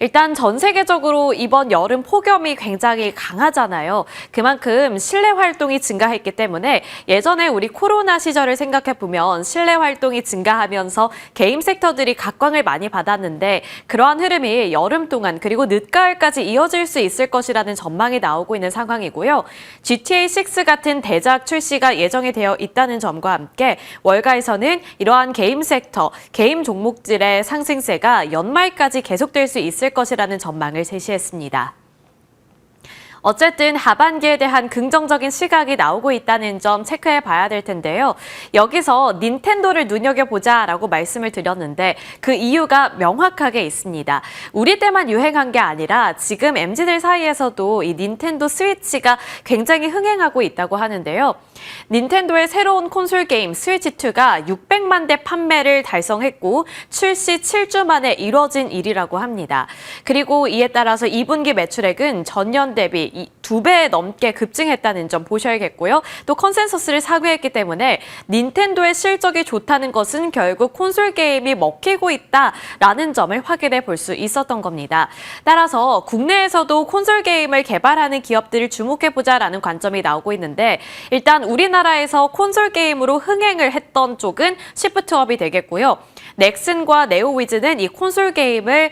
일단 전 세계적으로 이번 여름 폭염이 굉장히 강하잖아요. 그만큼 실내 활동이 증가했기 때문에 예전에 우리 코로나 시절을 생각해보면 실내 활동이 증가하면서 게임 섹터들이 각광을 많이 받았는데 그러한 흐름이 여름 동안 그리고 늦가을까지 이어질 수 있을 것이라는 전망이 나오고 있는 상황이고요. GTA6 같은 대작 출시가 예정이 되어 있다는 점과 함께 월가에서는 이러한 게임 섹터, 게임 종목들의 상승세가 연말까지 계속될 수 있을 것이라는 전망을 제시했습니다. 어쨌든 하반기에 대한 긍정적인 시각이 나오고 있다는 점 체크해 봐야 될 텐데요. 여기서 닌텐도를 눈여겨보자라고 말씀을 드렸는데 그 이유가 명확하게 있습니다. 우리 때만 유행한 게 아니라 지금 MZ들 사이에서도 이 닌텐도 스위치가 굉장히 흥행하고 있다고 하는데요. 닌텐도의 새로운 콘솔 게임 스위치2가 600만 대 판매를 달성했고 출시 7주 만에 이뤄진 일이라고 합니다. 그리고 이에 따라서 2분기 매출액은 전년 대비 2배 넘게 급증했다는 점 보셔야겠고요. 또 컨센서스를 사고했기 때문에 닌텐도의 실적이 좋다는 것은 결국 콘솔 게임이 먹히고 있다라는 점을 확인해 볼 수 있었던 겁니다. 따라서 국내에서도 콘솔 게임을 개발하는 기업들을 주목해보자라는 관점이 나오고 있는데 일단 우리나라에서 콘솔 게임으로 흥행을 했던 쪽은 시프트업이 되겠고요. 넥슨과 네오위즈는 이 콘솔 게임을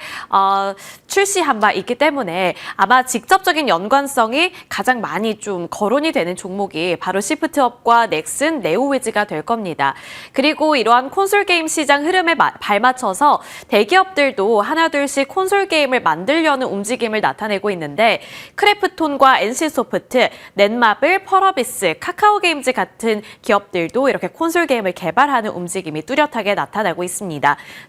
출시한 바 있기 때문에 아마 직접적인 연관성이 가장 많이 좀 거론이 되는 종목이 바로 시프트업과 넥슨, 네오위즈가 될 겁니다. 그리고 이러한 콘솔 게임 시장 흐름에 발맞춰서 대기업들도 하나둘씩 콘솔 게임을 만들려는 움직임을 나타내고 있는데 크래프톤과 NC소프트, 넷마블, 펄어비스, 카카오게임즈 같은 기업들도 이렇게 콘솔 게임을 개발하는 움직임이 뚜렷하게 나타나고 있습니다.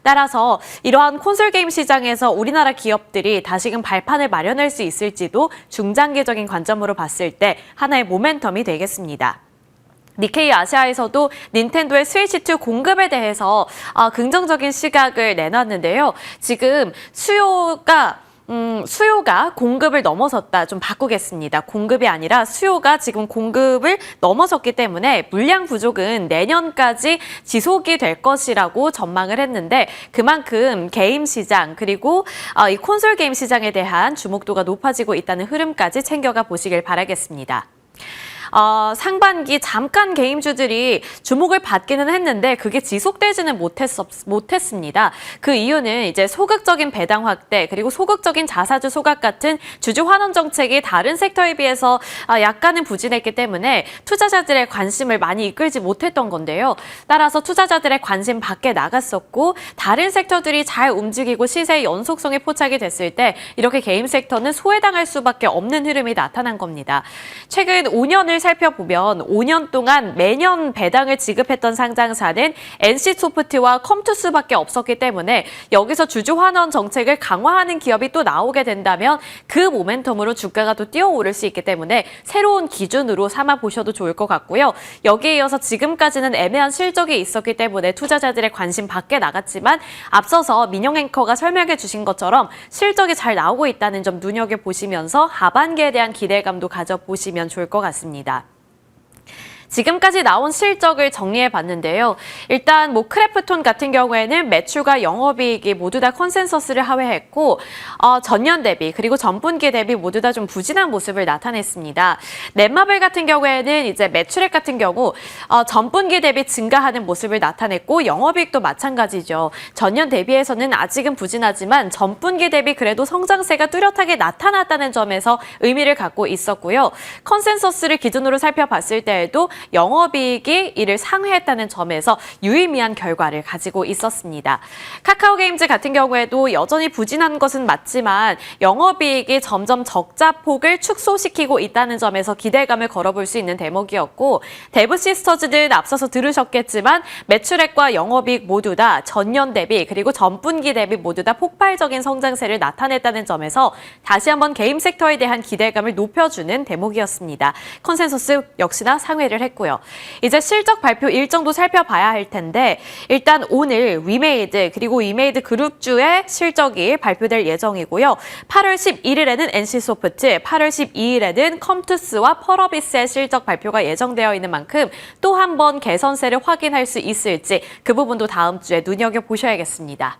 따라서 이러한 콘솔 게임 시장에서 우리나라 기업들이 다시금 발판을 마련할 수 있을지도 중장기적인 관점으로 봤을 때 하나의 모멘텀이 되겠습니다. 니케이 아시아에서도 닌텐도의 스위치2 공급에 대해서 긍정적인 시각을 내놨는데요. 지금 수요가 공급을 넘어섰다. 좀 바꾸겠습니다. 공급이 아니라 수요가 지금 공급을 넘어섰기 때문에 물량 부족은 내년까지 지속이 될 것이라고 전망을 했는데 그만큼 게임 시장 그리고 이 콘솔 게임 시장에 대한 주목도가 높아지고 있다는 흐름까지 챙겨가 보시길 바라겠습니다. 상반기 잠깐 게임주들이 주목을 받기는 했는데 그게 지속되지는 못했습니다. 그 이유는 이제 소극적인 배당 확대 그리고 소극적인 자사주 소각 같은 주주 환원 정책이 다른 섹터에 비해서 약간은 부진했기 때문에 투자자들의 관심을 많이 이끌지 못했던 건데요. 따라서 투자자들의 관심 밖에 나갔었고 다른 섹터들이 잘 움직이고 시세의 연속성이 포착이 됐을 때 이렇게 게임 섹터는 소외당할 수밖에 없는 흐름이 나타난 겁니다. 최근 5년을 살펴보면 5년 동안 매년 배당을 지급했던 상장사는 NC소프트와 컴투스밖에 없었기 때문에 여기서 주주 환원 정책을 강화하는 기업이 또 나오게 된다면 그 모멘텀으로 주가가 또 뛰어오를 수 있기 때문에 새로운 기준으로 삼아 보셔도 좋을 것 같고요. 여기에 이어서 지금까지는 애매한 실적이 있었기 때문에 투자자들의 관심 밖에 나갔지만 앞서서 민영 앵커가 설명해 주신 것처럼 실적이 잘 나오고 있다는 점 눈여겨보시면서 하반기에 대한 기대감도 가져보시면 좋을 것 같습니다. 지금까지 나온 실적을 정리해 봤는데요. 일단 크래프톤 같은 경우에는 매출과 영업이익이 모두 다 컨센서스를 하회했고 전년 대비 그리고 전분기 대비 모두 다 좀 부진한 모습을 나타냈습니다. 넷마블 같은 경우에는 이제 매출액 같은 경우 전분기 대비 증가하는 모습을 나타냈고 영업이익도 마찬가지죠. 전년 대비해서는 아직은 부진하지만 전분기 대비 그래도 성장세가 뚜렷하게 나타났다는 점에서 의미를 갖고 있었고요. 컨센서스를 기준으로 살펴봤을 때에도 영업이익이 이를 상회했다는 점에서 유의미한 결과를 가지고 있었습니다. 카카오게임즈 같은 경우에도 여전히 부진한 것은 맞지만 영업이익이 점점 적자폭을 축소시키고 있다는 점에서 기대감을 걸어볼 수 있는 대목이었고 데브시스터즈는 앞서서 들으셨겠지만 매출액과 영업이익 모두 다 전년 대비 그리고 전분기 대비 모두 다 폭발적인 성장세를 나타냈다는 점에서 다시 한번 게임 섹터에 대한 기대감을 높여주는 대목이었습니다. 컨센서스 역시나 상회를 했고요. 이제 실적 발표 일정도 살펴봐야 할 텐데 일단 오늘 위메이드 그리고 위메이드 그룹주의 실적이 발표될 예정이고요. 8월 11일에는 NC소프트, 8월 12일에는 컴투스와 펄어비스의 실적 발표가 예정되어 있는 만큼 또 한 번 개선세를 확인할 수 있을지 그 부분도 다음 주에 눈여겨보셔야겠습니다.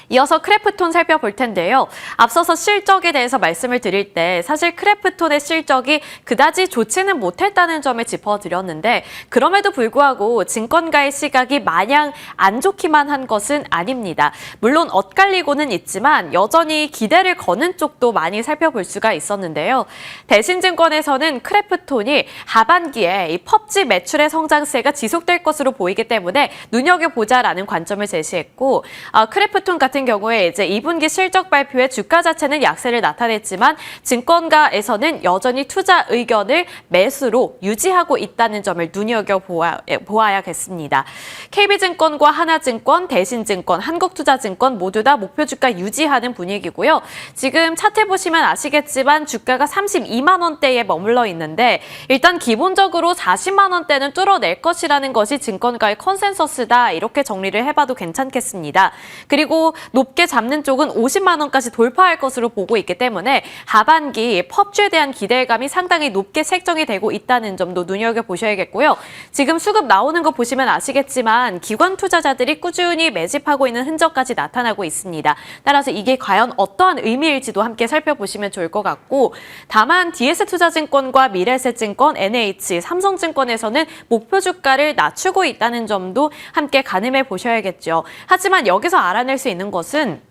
이어서 크래프톤 살펴볼 텐데요. 앞서서 실적에 대해서 말씀을 드릴 때 사실 크래프톤의 실적이 그다지 좋지는 못했다는 점을 짚어드렸는데 그럼에도 불구하고 증권가의 시각이 마냥 안 좋기만 한 것은 아닙니다. 물론 엇갈리고는 있지만 여전히 기대를 거는 쪽도 많이 살펴볼 수가 있었는데요. 대신증권에서는 크래프톤이 하반기에 이 펍지 매출의 성장세가 지속될 것으로 보이기 때문에 눈여겨보자라는 관점을 제시했고 크래프톤 같은 경우에 이제 2분기 실적 발표에 주가 자체는 약세를 나타냈지만 증권가에서는 여전히 투자 의견을 매수로 유지하고 있다는 점을 눈여겨보아야겠습니다. KB증권과 하나증권, 대신증권, 한국투자증권 모두 다 목표 주가 유지하는 분위기고요. 지금 차트 보시면 아시겠지만 주가가 32만 원대에 머물러 있는데 일단 기본적으로 40만 원대는 뚫어낼 것이라는 것이 증권가의 컨센서스다. 이렇게 정리를 해봐도 괜찮겠습니다. 그리고 높게 잡는 쪽은 50만 원까지 돌파할 것으로 보고 있기 때문에 하반기 펍주에 대한 기대감이 상당히 높게 책정이 되고 있다는 점도 눈여겨보셔야겠고요. 지금 수급 나오는 거 보시면 아시겠지만 기관 투자자들이 꾸준히 매집하고 있는 흔적까지 나타나고 있습니다. 따라서 이게 과연 어떠한 의미일지도 함께 살펴보시면 좋을 것 같고 다만 DS투자증권과 미래에셋증권, NH, 삼성증권에서는 목표 주가를 낮추고 있다는 점도 함께 가늠해 보셔야겠죠. 하지만 여기서 알아낼 수 있는 것은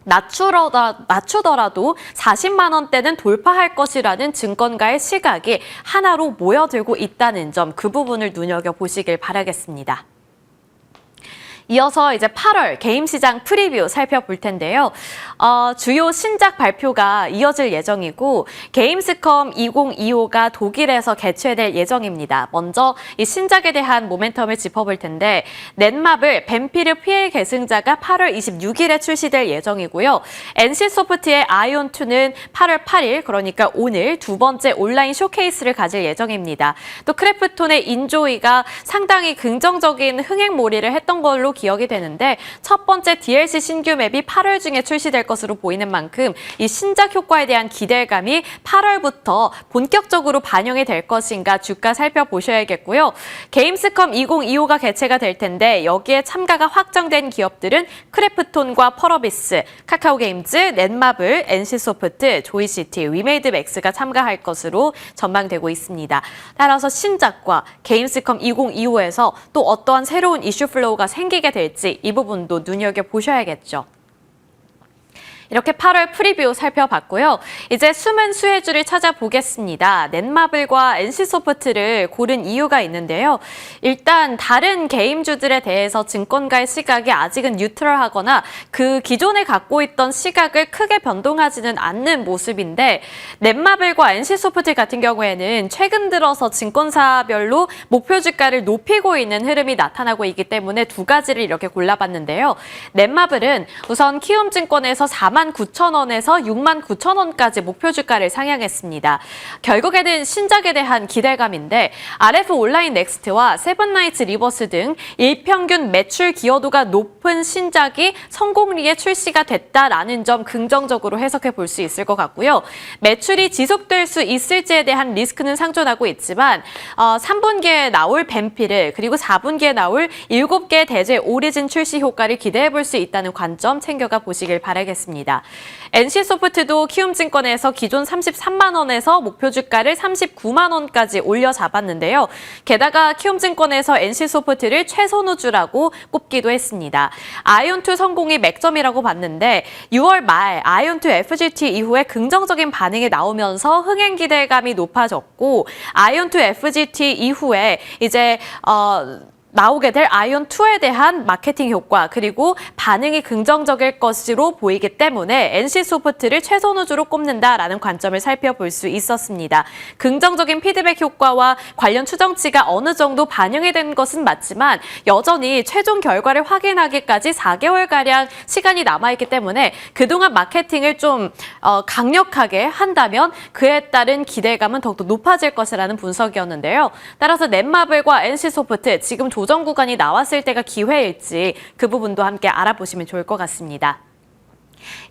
낮추더라도 40만 원대는 돌파할 것이라는 증권가의 시각이 하나로 모여들고 있다는 점, 그 부분을 눈여겨보시길 바라겠습니다. 이어서 이제 8월 개임 시장 프리뷰 살펴볼 텐데요. 주요 신작 발표가 이어질 예정이고 게임스컴 2025가 독일에서 개최될 예정입니다. 먼저 이 신작에 대한 모멘텀을 짚어볼 텐데 넷마블 뱀피르 피해 계승자가 8월 26일에 출시될 예정이고요. NC소프트의 아이온2는 8월 8일 그러니까 오늘 두 번째 온라인 쇼케이스를 가질 예정입니다. 또 크래프톤의 인조이가 상당히 긍정적인 흥행몰이를 했던 걸로 기억이 되는데 첫 번째 DLC 신규 맵이 8월 중에 출시될 것으로 보이는 만큼 이 신작 효과에 대한 기대감이 8월부터 본격적으로 반영이 될 것인가 주가 살펴보셔야겠고요. 게임스컴 2025가 개최가 될 텐데 여기에 참가가 확정된 기업들은 크래프톤과 펄어비스, 카카오게임즈, 넷마블, NC소프트, 조이시티, 위메이드맥스가 참가할 것으로 전망되고 있습니다. 따라서 신작과 게임스컴 2025에서 또 어떠한 새로운 이슈 플로우가 생기게 될지 이 부분도 눈여겨보셔야겠죠. 이렇게 8월 프리뷰 살펴봤고요. 이제 숨은 수혜주를 찾아보겠습니다. 넷마블과 NC소프트를 고른 이유가 있는데요. 일단 다른 게임주들에 대해서 증권가의 시각이 아직은 뉴트럴하거나 그 기존에 갖고 있던 시각을 크게 변동하지는 않는 모습인데 넷마블과 NC소프트 같은 경우에는 최근 들어서 증권사별로 목표 주가를 높이고 있는 흐름이 나타나고 있기 때문에 두 가지를 이렇게 골라봤는데요. 넷마블은 우선 키움증권에서 49,000원에서 69,000원까지 목표 주가를 상향했습니다. 결국에는 신작에 대한 기대감인데 RF 온라인 넥스트와 세븐나이츠 리버스 등 일평균 매출 기여도가 높은 신작이 성공리에 출시가 됐다라는 점 긍정적으로 해석해 볼 수 있을 것 같고요. 매출이 지속될 수 있을지에 대한 리스크는 상존하고 있지만 3분기에 나올 뱀피르 그리고 4분기에 나올 7개 대제 오리진 출시 효과를 기대해 볼 수 있다는 관점 챙겨가 보시길 바라겠습니다. NC소프트도 키움증권에서 기존 33만 원에서 목표 주가를 39만 원까지 올려 잡았는데요. 게다가 키움증권에서 NC소프트를 최선우주라고 꼽기도 했습니다. 아이온2 성공이 맥점이라고 봤는데 6월 말 아이온2 FGT 이후에 긍정적인 반응이 나오면서 흥행 기대감이 높아졌고 아이온2 FGT 이후에 이제 나오게 될 아이온2에 대한 마케팅 효과 그리고 반응이 긍정적일 것으로 보이기 때문에 NC소프트를 최선우주로 꼽는다라는 관점을 살펴볼 수 있었습니다. 긍정적인 피드백 효과와 관련 추정치가 어느 정도 반영이 된 것은 맞지만 여전히 최종 결과를 확인하기까지 4개월가량 시간이 남아있기 때문에 그동안 마케팅을 좀 강력하게 한다면 그에 따른 기대감은 더욱더 높아질 것이라는 분석이었는데요. 따라서 넷마블과 NC소프트 지금 조정 구간이 나왔을 때가 기회일지 그 부분도 함께 알아보시면 좋을 것 같습니다.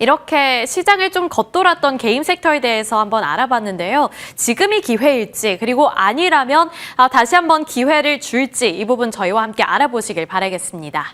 이렇게 시장을 좀 겉돌았던 게임 섹터에 대해서 한번 알아봤는데요. 지금이 기회일지 그리고 아니라면 다시 한번 기회를 줄지 이 부분 저희와 함께 알아보시길 바라겠습니다.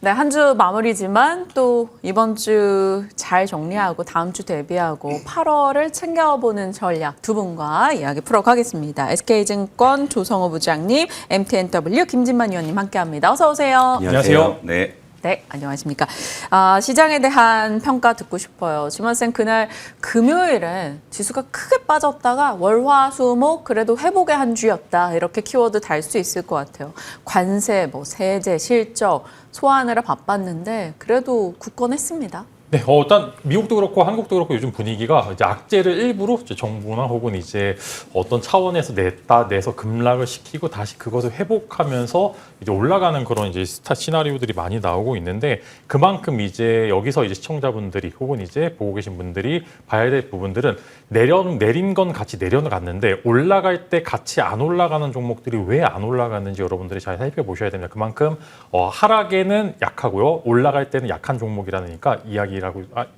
네, 한 주 마무리지만 또 이번 주 잘 정리하고 다음 주 대비하고 8월을 챙겨보는 전략 두 분과 이야기 풀어가겠습니다. SK증권 조성호 부장님, MTNW 김진만 위원님 함께합니다. 어서 오세요. 안녕하세요. 네. 네, 안녕하십니까. 시장에 대한 평가 듣고 싶어요. 지만쌤, 그날 금요일엔 지수가 크게 빠졌다가 월화수목 그래도 회복의 한 주였다. 이렇게 키워드 달 수 있을 것 같아요. 관세, 세제, 실적 소화하느라 바빴는데 그래도 굳건했습니다. 네, 일단 미국도 그렇고 한국도 그렇고 요즘 분위기가 이제 악재를 일부러 이제 정부나 혹은 이제 어떤 차원에서 내서 급락을 시키고 다시 그것을 회복하면서 이제 올라가는 그런 이제 시나리오들이 많이 나오고 있는데 그만큼 이제 여기서 이제 시청자분들이 혹은 이제 보고 계신 분들이 봐야 될 부분들은 내린 건 같이 내려갔는데 올라갈 때 같이 안 올라가는 종목들이 왜 안 올라가는지 여러분들이 잘 살펴보셔야 됩니다. 그만큼 하락에는 약하고요. 올라갈 때는 약한 종목이라니까 이야기라고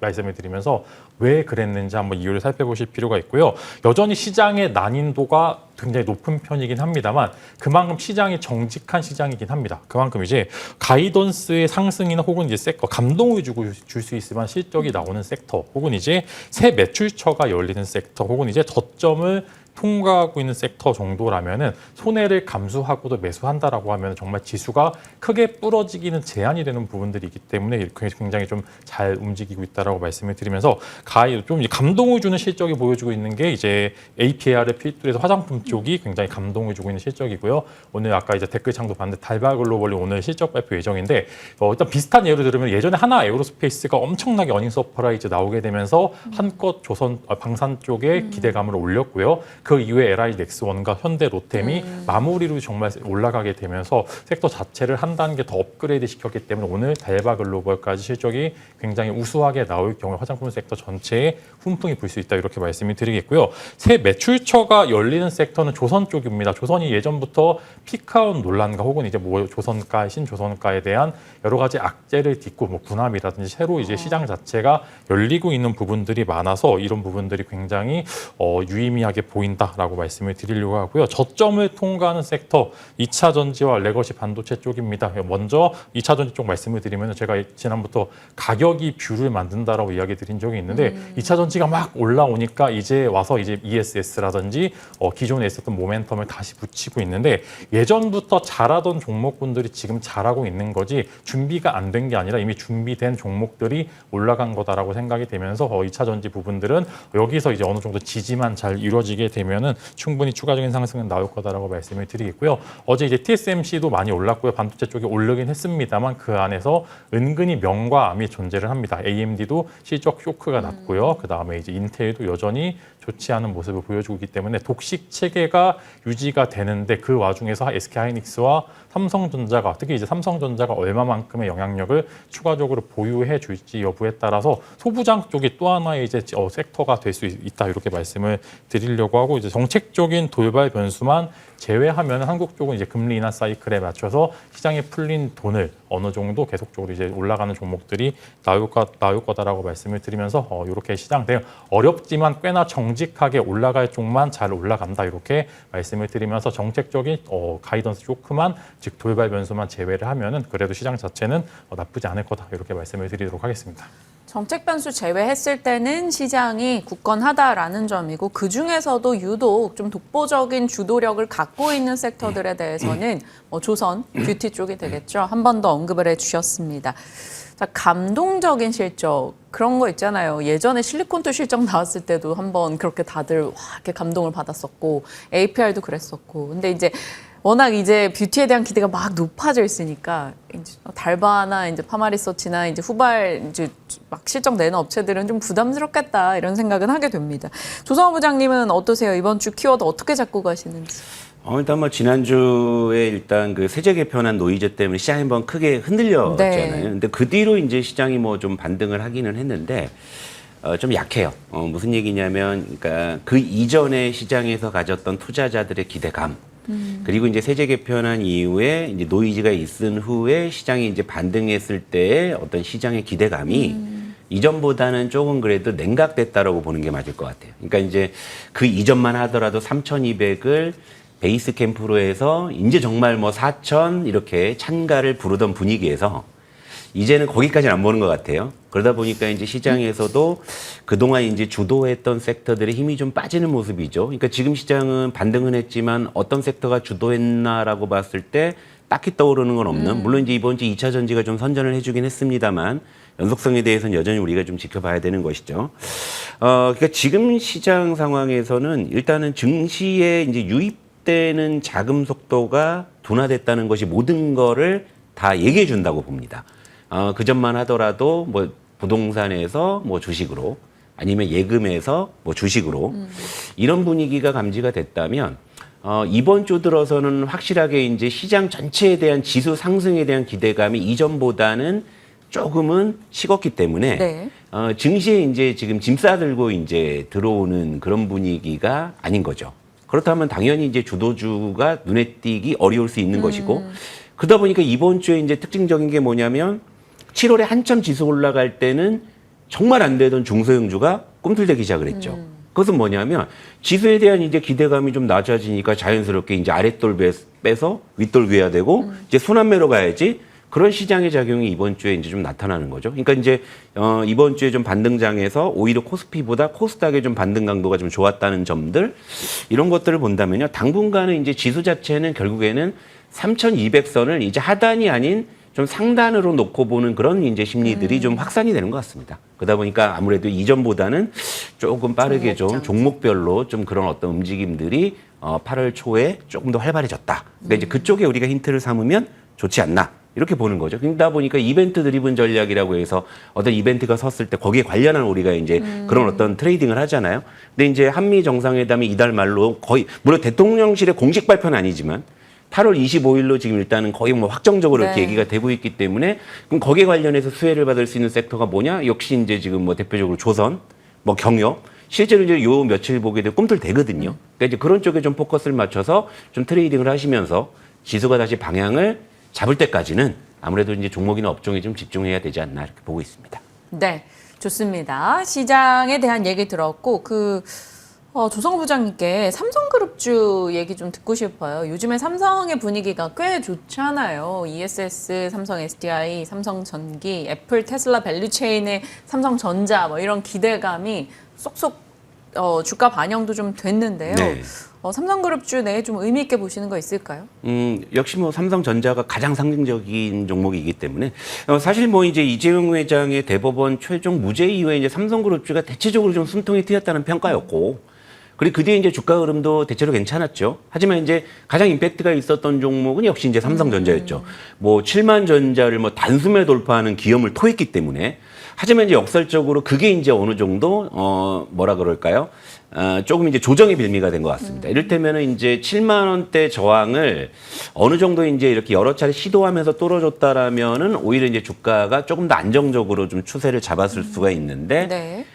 말씀을 드리면서 왜 그랬는지 한번 이유를 살펴보실 필요가 있고요. 여전히 시장의 난이도가 굉장히 높은 편이긴 합니다만 그만큼 시장이 정직한 시장이긴 합니다. 그만큼 이제 가이던스의 상승이나 혹은 이제 감동을 주고 줄 수 있을 만한 실적이 나오는 섹터 혹은 이제 새 매출처가 열리는 섹터 혹은 이제 저점을 통과하고 있는 섹터 정도라면은 손해를 감수하고도 매수한다라고 하면 정말 지수가 크게 부러지기는 제한이 되는 부분들이 있기 때문에 굉장히 좀 잘 움직이고 있다라고 말씀을 드리면서 좀 감동을 주는 실적이 보여주고 있는 게 이제 APR을 필두로 해서 화장품 쪽이 굉장히 감동을 주고 있는 실적이고요. 오늘 아까 이제 댓글창도 봤는데 달바글로벌이 오늘 실적 발표 예정인데 일단 비슷한 예로 들으면 예전에 하나 에어로스페이스가 엄청나게 어닝 서프라이즈 나오게 되면서 한껏 방산 쪽에 기대감을 올렸고요. 그 이후에 LI 넥스원과 현대 로템이 마무리로 정말 올라가게 되면서 섹터 자체를 한 단계 더 업그레이드 시켰기 때문에 오늘 달바글로벌까지 실적이 굉장히 우수하게 나올 경우 화장품 섹터 전체에 훈풍이 불 수 있다 이렇게 말씀을 드리겠고요. 새 매출처가 열리는 섹터는 조선 쪽입니다. 조선이 예전부터 피크아웃 논란과 혹은 이제 조선가, 신조선가에 대한 여러 가지 악재를 딛고 군함이라든지 새로 이제 시장 자체가 열리고 있는 부분들이 많아서 이런 부분들이 굉장히 유의미하게 보인다라고 말씀을 드리려고 하고요. 저점을 통과하는 섹터 2차 전지와 레거시 반도체 쪽입니다. 먼저 2차 전지 쪽 말씀을 드리면 제가 지난부터 가격이 뷰를 만든다라고 이야기 드린 적이 있는데 2차 전지가 막 올라오니까 이제 와서 이제 ESS라든지 기존에 있었던 모멘텀을 다시 붙이고 있는데 예전부터 잘하던 종목군들이 지금 잘하고 있는 거지 준비가 안 된 게 아니라 이미 준비된 종목들이 올라간 거다라고 생각이 되면서 2차 전지 부분들은 여기서 이제 어느 정도 지지만 잘 이루어지게 되면은 충분히 추가적인 상승은 나올 거다라고 말씀을 드리겠고요. 어제 이제 TSMC도 많이 올랐고요. 반도체 쪽이 오르긴 했습니다만 그 안에서 은근히 명과 암이 존재를 합니다. AMD도 실적 쇼크가 났고요. 그 다음에 이제 인텔도 여전히 좋지 않은 모습을 보여주고 있기 때문에 독식 체계가 유지가 되는데 그 와중에서 SK하이닉스와 삼성전자가 특히 이제 삼성전자가 얼마만큼의 영향력을 추가적으로 보유해 줄지 여부에 따라서 소부장 쪽이 또 하나의 이제 섹터가 될 수 있다 이렇게 말씀을 드리려고 하고 이제 정책적인 돌발 변수만 제외하면 한국 쪽은 이제 금리 인하 사이클에 맞춰서 시장에 풀린 돈을 어느 정도 계속적으로 이제 올라가는 종목들이 나올 거다라고 말씀을 드리면서 이렇게 시장 대응 어렵지만 꽤나 정직하게 올라갈 쪽만 잘 올라간다 이렇게 말씀을 드리면서 정책적인 가이던스 쇼크만 즉 돌발 변수만 제외를 하면은 그래도 시장 자체는 나쁘지 않을 거다 이렇게 말씀을 드리도록 하겠습니다. 정책 변수 제외했을 때는 시장이 굳건하다라는 점이고 그중에서도 유독 좀 독보적인 주도력을 갖고 있는 섹터들에 대해서는 조선, 뷰티 쪽이 되겠죠. 한 번 더 언급을 해주셨습니다. 자, 감동적인 실적 그런 거 있잖아요. 예전에 실리콘투 실적 나왔을 때도 한번 그렇게 다들 이렇게 감동을 받았었고 APR도 그랬었고 근데 이제 워낙 이제 뷰티에 대한 기대가 막 높아져 있으니까 이제 달바나 이제 파마리서치나 이제 후발 이제 막 실적 내는 업체들은 좀 부담스럽겠다 이런 생각은 하게 됩니다. 조성호 부장님은 어떠세요? 이번 주 키워드 어떻게 잡고 가시는지? 일단 지난주에 일단 그 세제 개편안 노이즈 때문에 시장이 한번 크게 흔들렸잖아요. 네. 근데 그 뒤로 이제 시장이 좀 반등을 하기는 했는데 좀 약해요. 무슨 얘기냐면 그러니까 그 이전에 시장에서 가졌던 투자자들의 기대감 그리고 이제 세제 개편한 이후에 이제 노이즈가 있은 후에 시장이 이제 반등했을 때의 어떤 시장의 기대감이 이전보다는 조금 그래도 냉각됐다라고 보는 게 맞을 것 같아요. 그러니까 이제 그 이전만 하더라도 3,200을 베이스 캠프로 해서 이제 정말 4,000 이렇게 찬가를 부르던 분위기에서 이제는 거기까지는 안 보는 것 같아요. 그러다 보니까 이제 시장에서도 그동안 이제 주도했던 섹터들의 힘이 좀 빠지는 모습이죠. 그러니까 지금 시장은 반등은 했지만 어떤 섹터가 주도했나라고 봤을 때 딱히 떠오르는 건 없는. 물론 이제 이번 주 2차 전지가 좀 선전을 해주긴 했습니다만 연속성에 대해서는 여전히 우리가 좀 지켜봐야 되는 것이죠. 그러니까 지금 시장 상황에서는 일단은 증시에 이제 유입되는 자금 속도가 둔화됐다는 것이 모든 거를 다 얘기해 준다고 봅니다. 그 전만 하더라도 부동산에서 뭐 주식으로 아니면 예금에서 뭐 주식으로 이런 분위기가 감지가 됐다면 이번 주 들어서는 확실하게 이제 시장 전체에 대한 지수 상승에 대한 기대감이 이전보다는 조금은 식었기 때문에 네. 증시에 이제 지금 짐 싸들고 이제 들어오는 그런 분위기가 아닌 거죠. 그렇다면 당연히 이제 주도주가 눈에 띄기 어려울 수 있는 것이고 그러다 보니까 이번 주에 이제 특징적인 게 뭐냐면 7월에 한참 지수 올라갈 때는 정말 안 되던 중소형주가 꿈틀대기 시작을 했죠. 그것은 뭐냐면 지수에 대한 이제 기대감이 좀 낮아지니까 자연스럽게 이제 아랫돌 빼서 윗돌 위해야 되고 이제 순환매로 가야지 그런 시장의 작용이 이번 주에 이제 좀 나타나는 거죠. 그러니까 이제 이번 주에 좀 반등장에서 오히려 코스피보다 코스닥의 좀 반등 강도가 좀 좋았다는 점들 이런 것들을 본다면요. 당분간은 이제 지수 자체는 결국에는 3,200선을 이제 하단이 아닌 좀 상단으로 놓고 보는 그런 이제 심리들이 좀 확산이 되는 것 같습니다. 그러다 보니까 아무래도 이전보다는 조금 빠르게 좀 종목별로 좀 그런 어떤 움직임들이 8월 초에 조금 더 활발해졌다. 그러니까 이제 그쪽에 우리가 힌트를 삼으면 좋지 않나. 이렇게 보는 거죠. 그러다 보니까 이벤트 드리븐 전략이라고 해서 어떤 이벤트가 섰을 때 거기에 관련한 우리가 이제 그런 어떤 트레이딩을 하잖아요. 근데 이제 한미 정상회담이 이달 말로 거의 물론 대통령실의 공식 발표는 아니지만 8월 25일로 지금 일단은 거의 뭐 확정적으로 이렇게 네. 얘기가 되고 있기 때문에 그럼 거기에 관련해서 수혜를 받을 수 있는 섹터가 뭐냐? 역시 이제 지금 뭐 대표적으로 조선, 뭐 경협, 실제로 이제 요 며칠 보게 되면 꿈틀대거든요. 그러니까 이제 그런 쪽에 좀 포커스를 맞춰서 좀 트레이딩을 하시면서 지수가 다시 방향을 잡을 때까지는 아무래도 이제 종목이나 업종에 좀 집중해야 되지 않나 이렇게 보고 있습니다. 네, 좋습니다. 시장에 대한 얘기 들었고 조성호 부장님께 삼성그룹주 얘기 좀 듣고 싶어요. 요즘에 삼성의 분위기가 꽤 좋잖아요. ESS, 삼성 SDI, 삼성전기, 애플, 테슬라 밸류체인의 삼성전자 뭐 이런 기대감이 쏙쏙 주가 반영도 좀 됐는데요. 네. 삼성그룹주 내에 좀 의미 있게 보시는 거 있을까요? 역시 뭐 삼성전자가 가장 상징적인 종목이기 때문에 사실 뭐 이제 이재용 회장의 대법원 최종 무죄 이후에 이제 삼성그룹주가 대체적으로 좀 숨통이 트였다는 평가였고 그리고 그 뒤에 이제 주가 흐름도 대체로 괜찮았죠. 하지만 이제 가장 임팩트가 있었던 종목은 역시 이제 삼성전자였죠. 뭐 7만 전자를 뭐 단숨에 돌파하는 기염을 토했기 때문에 하지만 이제 역설적으로 그게 이제 어느 정도 뭐라 그럴까요? 조금 이제 조정의 빌미가 된 것 같습니다. 이를테면은 이제 7만 원대 저항을 어느 정도 이제 이렇게 여러 차례 시도하면서 뚫어줬다라면은 오히려 이제 주가가 조금 더 안정적으로 좀 추세를 잡았을 수가 있는데 네.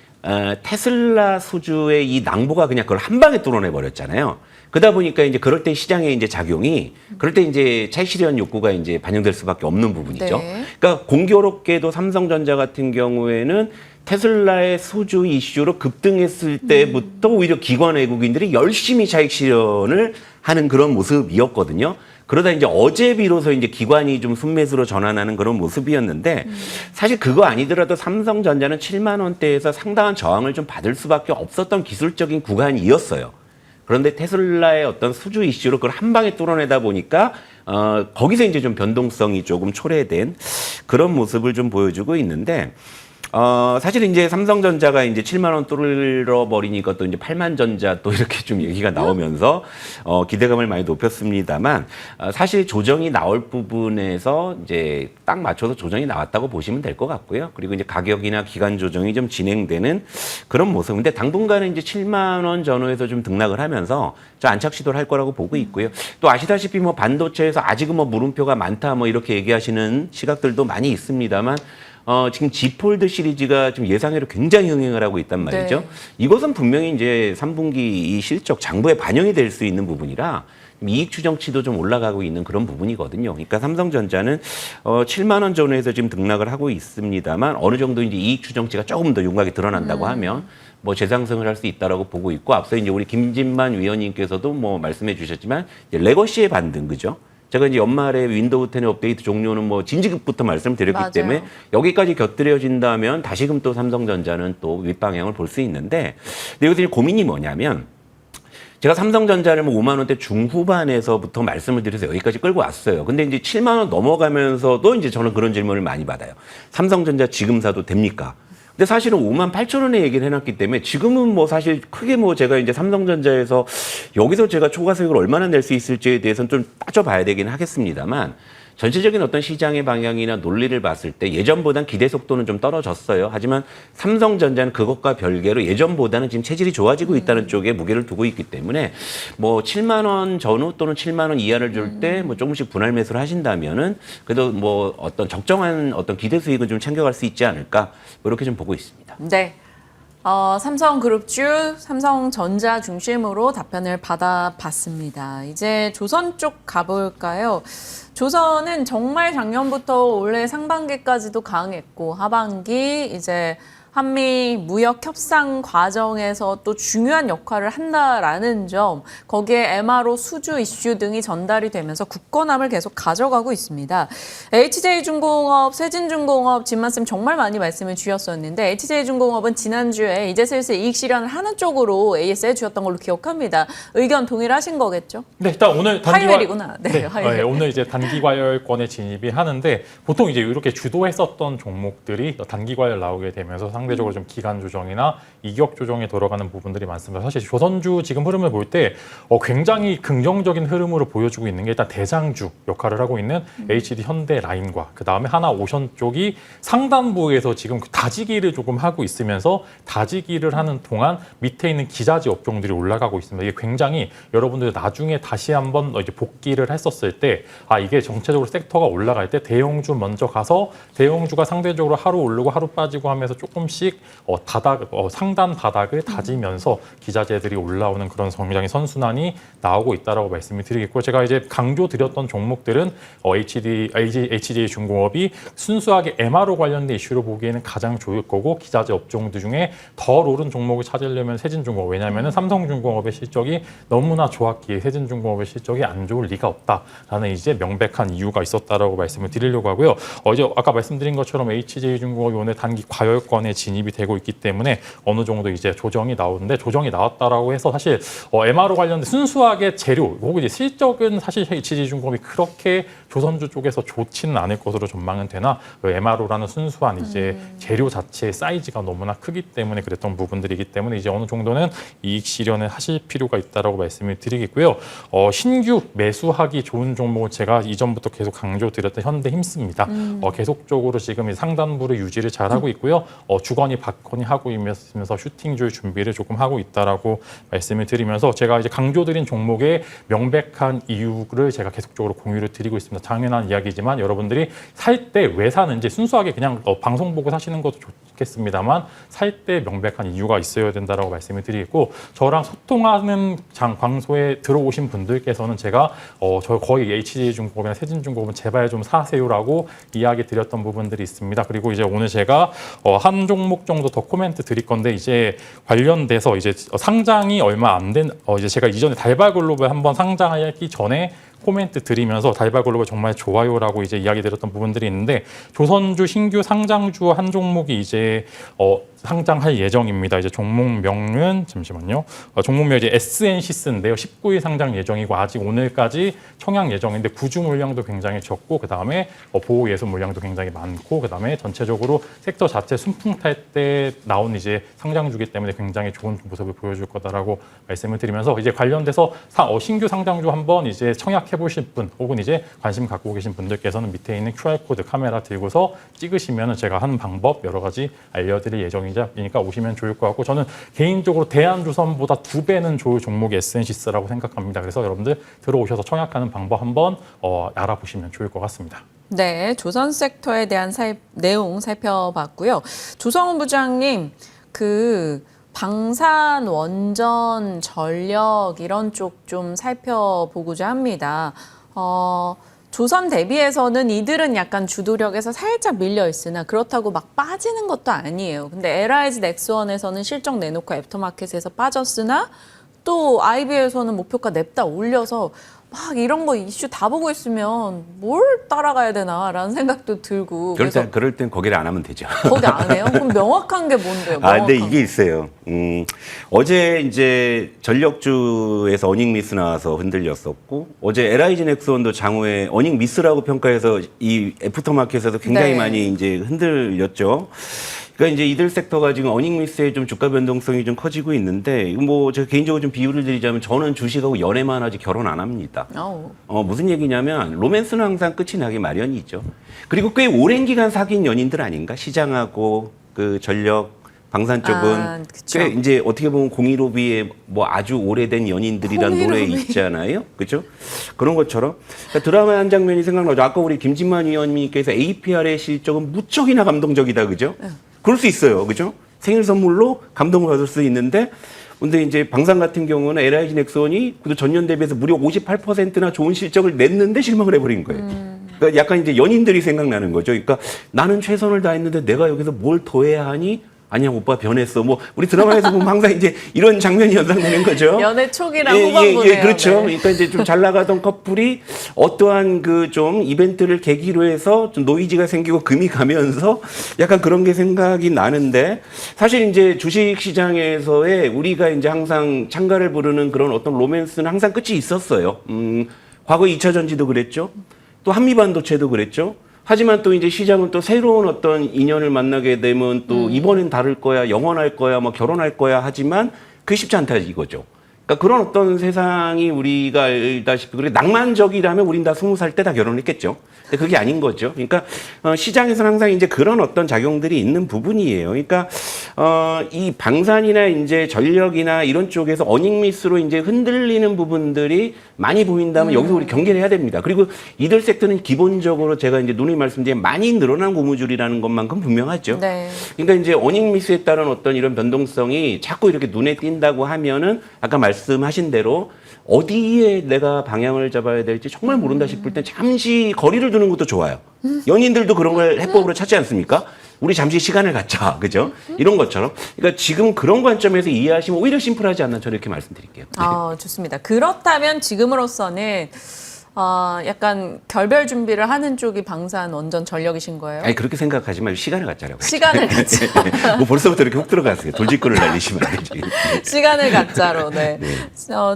테슬라 수주의 이 낭보가 그냥 그걸 한 방에 뚫어내 버렸잖아요. 그러다 보니까 이제 그럴 때 시장의 이제 작용이 그럴 때 이제 차익 실현 욕구가 이제 반영될 수밖에 없는 부분이죠. 네. 그러니까 공교롭게도 삼성전자 같은 경우에는 테슬라의 수주 이슈로 급등했을 때부터 오히려 기관 외국인들이 열심히 차익 실현을 하는 그런 모습이었거든요. 그러다 이제 어제 비로소 이제 기관이 좀 순매수로 전환하는 그런 모습이었는데 사실 그거 아니더라도 삼성전자는 7만 원대에서 상당한 저항을 좀 받을 수밖에 없었던 기술적인 구간이었어요. 그런데 테슬라의 어떤 수주 이슈로 그걸 한 방에 뚫어내다 보니까 거기서 이제 좀 변동성이 조금 초래된 그런 모습을 좀 보여주고 있는데 사실 이제 삼성전자가 이제 7만 원 뚫어버리니까 또 이제 8만 전자 또 이렇게 좀 얘기가 나오면서 기대감을 많이 높였습니다만 사실 조정이 나올 부분에서 이제 딱 맞춰서 조정이 나왔다고 보시면 될 것 같고요. 그리고 이제 가격이나 기간 조정이 좀 진행되는 그런 모습인데 당분간은 이제 7만 원 전후에서 좀 등락을 하면서 좀 안착 시도를 할 거라고 보고 있고요. 또 아시다시피 뭐 반도체에서 아직은 뭐 물음표가 많다 뭐 이렇게 얘기하시는 시각들도 많이 있습니다만 지금 G 폴드 시리즈가 지금 예상외로 굉장히 흥행을 하고 있단 말이죠. 네. 이것은 분명히 이제 3분기 이 실적 장부에 반영이 될 수 있는 부분이라 이익 추정치도 좀 올라가고 있는 그런 부분이거든요. 그러니까 삼성전자는 7만 원 전후에서 지금 등락을 하고 있습니다만 어느 정도 이제 이익 추정치가 조금 더 윤곽이 드러난다고 하면 뭐 재상승을 할 수 있다라고 보고 있고 앞서 이제 우리 김진만 위원님께서도 뭐 말씀해 주셨지만 이제 레거시의 반등 그죠? 제가 이제 연말에 윈도우 10의 업데이트 종료는 뭐 진지급부터 말씀드렸기 맞아요. 때문에 여기까지 곁들여진다면 다시금 또 삼성전자는 또 윗방향을 볼 수 있는데 근데 여기서 이제 고민이 뭐냐면 제가 삼성전자를 뭐 5만 원대 중후반에서부터 말씀을 드려서 여기까지 끌고 왔어요. 근데 이제 7만 원 넘어가면서도 이제 저는 그런 질문을 많이 받아요. 삼성전자 지금 사도 됩니까? 근데 사실은 5만 8천 원에 얘기를 해놨기 때문에 지금은 뭐 사실 크게 뭐 제가 이제 삼성전자에서 여기서 제가 초과 수익을 얼마나 낼 수 있을지에 대해서는 좀 따져봐야 되긴 하겠습니다만 전체적인 어떤 시장의 방향이나 논리를 봤을 때 예전보단 기대 속도는 좀 떨어졌어요. 하지만 삼성전자는 그것과 별개로 예전보다는 지금 체질이 좋아지고 있다는 쪽에 무게를 두고 있기 때문에 뭐 7만 원 전후 또는 7만 원 이하를 줄 때 뭐 조금씩 분할 매수를 하신다면은 그래도 뭐 어떤 적정한 어떤 기대 수익은 좀 챙겨갈 수 있지 않을까 이렇게 좀 보고 있습니다. 네. 삼성그룹주, 삼성전자 중심으로 답변을 받아봤습니다. 이제 조선 쪽 가볼까요? 조선은 정말 작년부터 올해 상반기까지도 강했고 하반기 이제 한미 무역 협상 과정에서 또 중요한 역할을 한다라는 점, 거기에 MRO 수주 이슈 등이 전달이 되면서 굳건함을 계속 가져가고 있습니다. HJ중공업, 세진중공업, 진만쌤 정말 많이 말씀을 주셨었는데 HJ중공업은 지난주에 이제 슬슬 이익 실현을 하는 쪽으로 AS에 주셨던 걸로 기억합니다. 의견 동일하신 거겠죠? 네, 일단 오늘 화요일이구나. 네, 화요일. 네, 오늘 이제 단기과열권에 진입이 하는데 보통 이제 이렇게 주도했었던 종목들이 단기과열 나오게 되면서 상대적으로 좀 기간 조정이나 이격 조정에 들어가는 부분들이 많습니다. 사실 조선주 지금 흐름을 볼 때 굉장히 긍정적인 흐름으로 보여주고 있는 게 일단 대장주 역할을 하고 있는 HD 현대 라인과 그 다음에 하나 오션 쪽이 상단부에서 지금 다지기를 조금 하고 있으면서 다지기를 하는 동안 밑에 있는 기자재 업종들이 올라가고 있습니다. 이게 굉장히 여러분들 나중에 다시 한번 이제 복귀를 했었을 때 이게 전체적으로 섹터가 올라갈 때 대형주 먼저 가서 대형주가 상대적으로 하루 오르고 하루 빠지고 하면서 조금씩 상단 바닥을 다지면서 기자재들이 올라오는 그런 굉장히 선순환이 나오고 있다라고 말씀을 드리겠고요. 제가 이제 강조드렸던 종목들은 HJ중공업이 순수하게 MRO 관련된 이슈로 보기에는 가장 좋을 거고 기자재 업종들 중에 덜 오른 종목을 찾으려면 세진중공업, 왜냐하면 삼성중공업의 실적이 너무나 좋았기에 세진중공업의 실적이 안 좋을 리가 없다라는 이제 명백한 이유가 있었다라고 말씀을 드리려고 하고요. 이제 아까 말씀드린 것처럼 HJ중공업이 오늘 단기 과열권에 진입이 되고 있기 때문에 어느 정도 이제 조정이 나오는데, 조정이 나왔다라고 해서 사실 MRO 관련된 순수하게 재료 혹은 이제 실적은 사실 HJ중공업이 그렇게 조선주 쪽에서 좋지는 않을 것으로 전망은 되나 MRO라는 순수한 이제 재료 자체의 사이즈가 너무나 크기 때문에 그랬던 부분들이기 때문에 이제 어느 정도는 이익 실현을 하실 필요가 있다라고 말씀을 드리겠고요. 신규 매수하기 좋은 종목은 제가 이전부터 계속 강조드렸던 현대힘스입니다. 계속적으로 지금 상단부를 유지를 잘하고 있고요. 주거니 받거니 하고 있으면서 슈팅줄 준비를 조금 하고 있다라고 말씀을 드리면서 제가 이제 강조드린 종목의 명백한 이유를 제가 계속적으로 공유를 드리고 있습니다. 당연한 이야기지만 여러분들이 살 때 왜 사는지 순수하게 그냥 방송 보고 사시는 것도 좋겠습니다만 살 때 명백한 이유가 있어야 된다라고 말씀을 드리겠고, 저랑 소통하는 방송에 들어오신 분들께서는 제가 저 거의 HJ중공업이나 세진중공업은 제발 좀 사세요라고 이야기 드렸던 부분들이 있습니다. 그리고 이제 오늘 제가 한 종목 정도 더 코멘트 드릴 건데, 이제 관련돼서 이제 상장이 얼마 안 된 이제 제가 이전에 달발글로벌 한번 상장하기 전에 코멘트 드리면서 달발글로벌 정말 좋아요라고 이제 이야기 드렸던 부분들이 있는데, 조선주 신규 상장주 한 종목이 이제 상장할 예정입니다. 이제 종목명은 잠시만요. 종목명 이제 SN시스인데요. 19일 상장 예정이고 아직 오늘까지 청약 예정인데 구주 물량도 굉장히 적고 그 다음에 보호 예수 물량도 굉장히 많고 그 다음에 전체적으로 섹터 자체 순풍 탈 때 나온 이제 상장주기 때문에 굉장히 좋은 모습을 보여줄 거다라고 말씀을 드리면서 이제 관련돼서 신규 상장주 한번 이제 청약해 보실 분 혹은 이제 관심 갖고 계신 분들께서는 밑에 있는 QR코드 카메라 들고서 찍으시면 제가 하는 방법 여러 가지 알려드릴 예정입니다. 이니까 오시면 좋을 것 같고, 저는 개인적으로 대한조선보다 2배는 좋을 종목이 SN시스라고 생각합니다. 그래서 여러분들 들어오셔서 청약하는 방법 한번 알아보시면 좋을 것 같습니다. 네, 조선 섹터에 대한 내용 살펴봤고요. 조성훈 부장님, 방산, 원전, 전력 이런 쪽 좀 살펴보고자 합니다. 조선 대비해서는 이들은 약간 주도력에서 살짝 밀려 있으나 그렇다고 막 빠지는 것도 아니에요. 근데 LIG 넥스원에서는 실적 내놓고 애프터마켓에서 빠졌으나 또 IB에서는 목표가 냅다 올려서 막 이런 거 이슈 다 보고 있으면 뭘 따라가야 되나라는 생각도 들고. 그럴 땐 거기를 안 하면 되죠. 거기 안 해요? 그럼 명확한 게 뭔데요? 근데 이게 있어요. 어제 이제 전력주에서 어닝 미스 나와서 흔들렸었고, 어제 LIG 넥스원도 장후에 어닝 미스라고 평가해서 이 애프터마켓에서 굉장히 네. 많이 이제 흔들렸죠. 그러니까 이제 이들 섹터가 지금 어닝미스의 좀 주가 변동성이 좀 커지고 있는데, 이거 뭐 제가 개인적으로 좀 비유를 드리자면 저는 주식하고 연애만 하지 결혼 안 합니다. 무슨 얘기냐면 로맨스는 항상 끝이 나기 마련이죠. 그리고 꽤 오랜 기간 사귄 연인들 아닌가? 시장하고 그 전력 방산 쪽은 꽤 이제 어떻게 보면 015B의 뭐 아주 오래된 연인들이란 노래 있잖아요. 그렇죠? 그런 것처럼 그러니까 드라마 한 장면이 생각나죠. 아까 우리 김진만 위원님께서 APR의 실적은 무척이나 감동적이다. 그죠? 그럴 수 있어요. 그죠? 생일 선물로 감동을 받을 수 있는데 근데 이제 방산 같은 경우는 LIG 넥슨이 그래도 전년 대비해서 무려 58%나 좋은 실적을 냈는데 실망을 해버린 거예요. 그러니까 약간 이제 연인들이 생각나는 거죠. 그러니까 나는 최선을 다했는데 내가 여기서 뭘 더 해야 하니? 아니야 오빠 변했어. 뭐 우리 드라마에서 보면 항상 이제 이런 장면이 연상되는 거죠. 연애 초기랑 후반부네요. 그렇죠. 네. 그러니까 이제 좀 잘 나가던 커플이 어떠한 그 좀 이벤트를 계기로 해서 좀 노이즈가 생기고 금이 가면서 약간 그런 게 생각이 나는데 사실 이제 주식 시장에서의 우리가 이제 항상 창가를 부르는 그런 어떤 로맨스는 항상 끝이 있었어요. 과거 2차 전지도 그랬죠. 또 한미반도체도 그랬죠. 하지만 또 이제 시장은 또 새로운 어떤 인연을 만나게 되면 또 이번엔 다를 거야, 영원할 거야, 뭐 결혼할 거야 하지만 그게 쉽지 않다 이거죠. 그러니까 그런 어떤 세상이 우리가 알다시피 그래 낭만적이라면 우린 다 20살 때 다 결혼했겠죠. 근데 그게 아닌 거죠. 그러니까 시장에서는 항상 이제 그런 어떤 작용들이 있는 부분이에요. 그러니까 이 방산이나 이제 전력이나 이런 쪽에서 어닝미스로 이제 흔들리는 부분들이 많이 보인다면 여기서 우리 경계를 해야 됩니다. 그리고 이들 섹터는 기본적으로 제가 이제 누누이 말씀드린 많이 늘어난 고무줄이라는 것만큼 분명하죠. 네. 그러니까 이제 어닝미스에 따른 어떤 이런 변동성이 자꾸 이렇게 눈에 띈다고 하면은 아까 말씀하신 대로 어디에 내가 방향을 잡아야 될지 정말 모른다 싶을 땐 잠시 거리를 두는 것도 좋아요. 연인들도 그런 걸 해법으로 찾지 않습니까? 우리 잠시 시간을 갖자. 그죠? 이런 것처럼. 그러니까 지금 그런 관점에서 이해하시면 오히려 심플하지 않나 저는 이렇게 말씀드릴게요. 좋습니다. 그렇다면 지금으로서는 약간 결별 준비를 하는 쪽이 방산 원전 전력이신 거예요? 아니 그렇게 생각하지 말고 시간을 갖자라고. 시간을 갖자. 뭐 벌써부터 이렇게 훅 들어갔어요. 돌직구를 날리시면 안 되지. 시간을 갖자로. 네.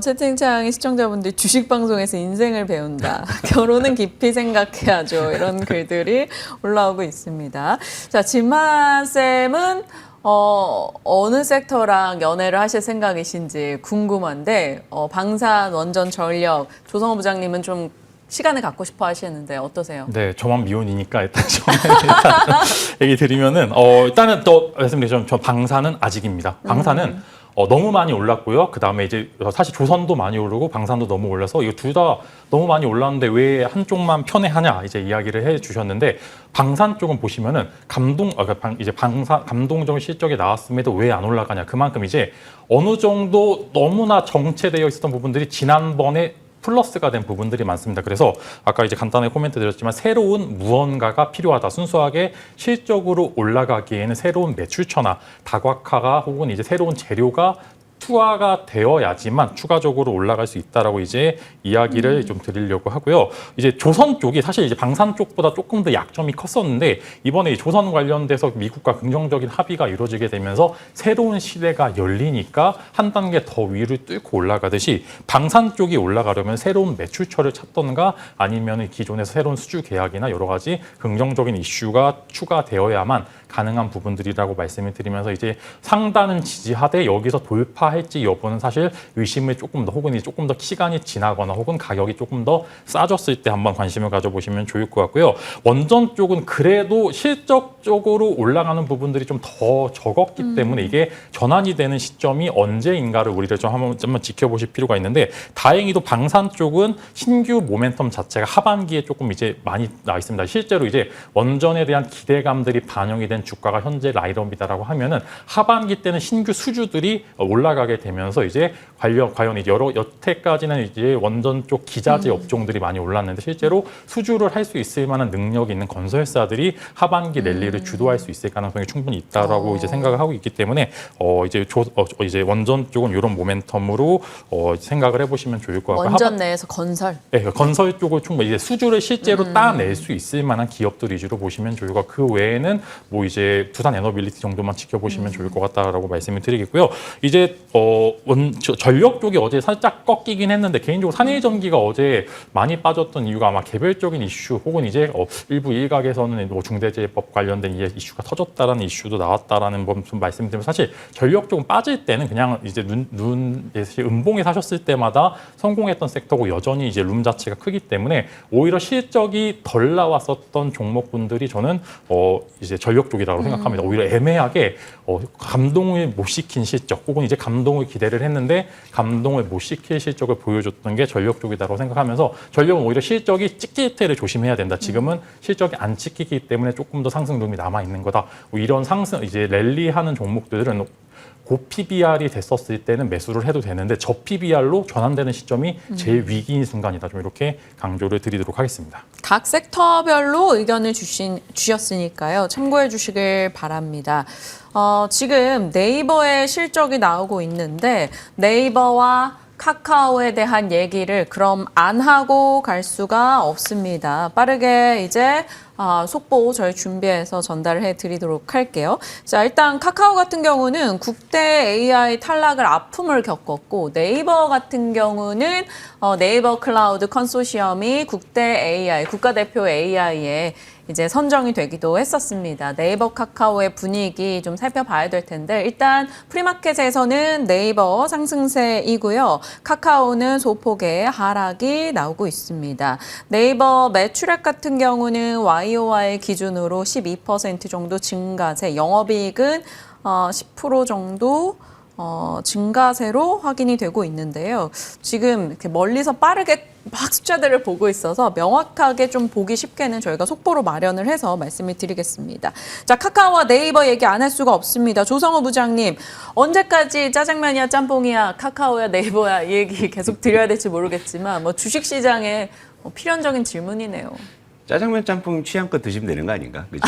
채팅창의 시청자분들이 주식 방송에서 인생을 배운다. 결혼은 깊이 생각해야죠. 이런 글들이 올라오고 있습니다. 자, 진만 쌤은 어느 섹터랑 연애를 하실 생각이신지 궁금한데, 방산, 원전, 전력, 조성호 부장님은 좀 시간을 갖고 싶어 하시는데 어떠세요? 네, 저만 미혼이니까 일단 얘기 드리면은 일단은 또 말씀드리자면 저 방산은 아직입니다. 방산은 너무 많이 올랐고요. 그 다음에 이제 사실 조선도 많이 오르고 방산도 너무 올라서 이거 둘 다 너무 많이 올랐는데 왜 한쪽만 편애하냐 이제 이야기를 해주셨는데 방산 쪽은 보시면은 감동적인 실적이 나왔음에도 왜 안 올라가냐 그만큼 이제 어느 정도 너무나 정체되어 있었던 부분들이 지난번에 플러스가 된 부분들이 많습니다. 그래서 아까 이제 간단하게 코멘트 드렸지만 새로운 무언가가 필요하다. 순수하게 실적으로 올라가기에는 새로운 매출처나 다각화가 혹은 이제 새로운 재료가 투하가 되어야지만 추가적으로 올라갈 수 있다라고 이제 이야기를 좀 드리려고 하고요. 이제 조선 쪽이 사실 이제 방산 쪽보다 조금 더 약점이 컸었는데 이번에 이 조선 관련돼서 미국과 긍정적인 합의가 이루어지게 되면서 새로운 시대가 열리니까 한 단계 더 위를 뚫고 올라가듯이 방산 쪽이 올라가려면 새로운 매출처를 찾던가 아니면 기존에서 새로운 수주 계약이나 여러 가지 긍정적인 이슈가 추가되어야만 가능한 부분들이라고 말씀을 드리면서 이제 상단은 지지하되 여기서 돌파할지 여부는 사실 의심을 조금 더 혹은 조금 더 시간이 지나거나 혹은 가격이 조금 더 싸졌을 때 한번 관심을 가져보시면 좋을 것 같고요. 원전 쪽은 그래도 실적적으로 올라가는 부분들이 좀 더 적었기 때문에 이게 전환이 되는 시점이 언제인가를 우리를 좀 한번 지켜보실 필요가 있는데 다행히도 방산 쪽은 신규 모멘텀 자체가 하반기에 조금 이제 많이 나와 있습니다. 실제로 이제 원전에 대한 기대감들이 반영이 된 주가가 현재 라인업이다라고 하면은 하반기 때는 신규 수주들이 올라가게 되면서 이제 과연 이제 여태까지는 이제 원전 쪽 기자재 업종들이 많이 올랐는데 실제로 수주를 할 수 있을 만한 능력이 있는 건설사들이 하반기 랠리를 주도할 수 있을 가능성이 충분히 있다라고 이제 생각을 하고 있기 때문에 이제 원전 쪽은 이런 모멘텀으로 생각을 해보시면 좋을 것 같고 원전 내에서 건설. 네, 건설 쪽을 충분히 이제 수주를 실제로 따낼 수 있을 만한 기업들 위주로 보시면 좋을 것 같고 그 외에는 뭐 이제 이제 두산 에너빌리티 정도만 지켜보시면 좋을 것 같다라고 말씀을 드리겠고요. 이제 전력 쪽이 어제 살짝 꺾이긴 했는데 개인적으로 산일전기가 어제 많이 빠졌던 이유가 아마 개별적인 이슈 혹은 이제 일부 일각에서는 뭐 중대재해법 관련된 이슈가 터졌다라는 이슈도 나왔다라는 건 좀 말씀드리면 사실 전력 쪽은 빠질 때는 그냥 이제 음봉에 사셨을 때마다 성공했던 섹터고 여전히 이제 룸 자체가 크기 때문에 오히려 실적이 덜 나왔었던 종목군들이 저는 이제 전력 쪽이라고 생각합니다. 오히려 애매하게 감동을 못 시킨 실적 혹은 이제 감동을 기대를 했는데 감동을 못 시킬 실적을 보여줬던 게 전력 쪽이다라고 생각하면서 전력은 오히려 실적이 찍힐 때를 조심해야 된다. 지금은 실적이 안 찍히기 때문에 조금 더 상승룸이 남아 있는 거다. 뭐 이런 상승 이제 랠리하는 종목들은 고 PBR이 됐었을 때는 매수를 해도 되는데 저 PBR로 전환되는 시점이 제일 위기인 순간이다. 좀 이렇게 강조를 드리도록 하겠습니다. 각 섹터별로 의견을 주셨으니까요. 참고해 주시길 바랍니다. 지금 네이버의 실적이 나오고 있는데 네이버와 카카오에 대한 얘기를 그럼 안 하고 갈 수가 없습니다. 빠르게 이제 속보 저희 준비해서 전달을 해드리도록 할게요. 자, 일단 카카오 같은 경우는 국대 AI 탈락을 아픔을 겪었고 네이버 같은 경우는 네이버 클라우드 컨소시엄이 국대 AI, 국가대표 AI에 이제 선정이 되기도 했었습니다. 네이버 카카오의 분위기 좀 살펴봐야 될 텐데 일단 프리마켓에서는 네이버 상승세이고요. 카카오는 소폭의 하락이 나오고 있습니다. 네이버 매출액 같은 경우는 YOY 기준으로 12% 정도 증가세, 영업이익은 10% 정도 증가세로 확인이 되고 있는데요. 지금 이렇게 멀리서 빠르게 막 숫자들을 보고 있어서 명확하게 좀 보기 쉽게는 저희가 속보로 마련을 해서 말씀을 드리겠습니다. 자, 카카오와 네이버 얘기 안 할 수가 없습니다. 조성우 부장님, 언제까지 짜장면이야 짬뽕이야 카카오야 네이버야 이 얘기 계속 드려야 될지 모르겠지만 뭐 주식시장에 필연적인 질문이네요. 짜장면 짬뽕 취향껏 드시면 되는 거 아닌가? 그죠?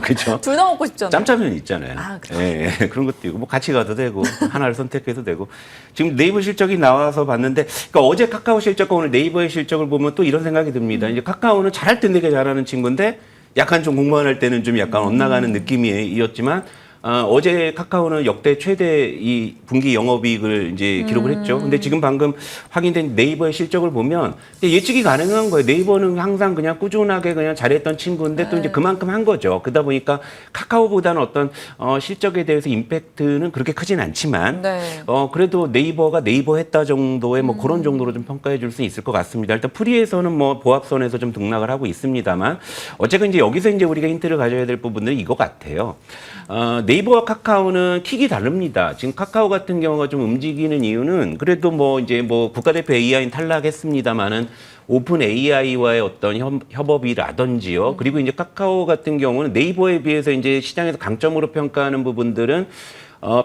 그죠? 둘 다 먹고 싶잖아요. 짬짜면 있잖아요. 그래요? 예, 예, 그런 것도 있고, 뭐 같이 가도 되고, 하나를 선택해도 되고. 지금 네이버 실적이 나와서 봤는데, 그러니까 어제 카카오 실적과 오늘 네이버의 실적을 보면 또 이런 생각이 듭니다. 이제 카카오는 잘할 때 되게 잘하는 친구인데, 약간 좀 공부만 할 때는 좀 약간 엇나가는 느낌이었지만, 어제 카카오는 역대 최대 이 분기 영업이익을 이제 기록을 했죠. 근데 지금 방금 확인된 네이버의 실적을 보면 예측이 가능한 거예요. 네이버는 항상 그냥 꾸준하게 그냥 잘했던 친구인데 또 이제 그만큼 한 거죠. 그러다 보니까 카카오보다는 어떤 실적에 대해서 임팩트는 그렇게 크진 않지만 네. 그래도 네이버가 네이버 했다 정도의 뭐 그런 정도로 좀 평가해 줄 수 있을 것 같습니다. 일단 프리에서는 뭐 보합선에서 좀 등락을 하고 있습니다만 어쨌든 이제 여기서 이제 우리가 힌트를 가져야 될 부분들은 이거 같아요. 네이버와 카카오는 킥이 다릅니다. 지금 카카오 같은 경우가 좀 움직이는 이유는 그래도 뭐 이제 뭐 국가대표 AI는 탈락했습니다만은 오픈 AI와의 어떤 협업이라든지요. 그리고 이제 카카오 같은 경우는 네이버에 비해서 이제 시장에서 강점으로 평가하는 부분들은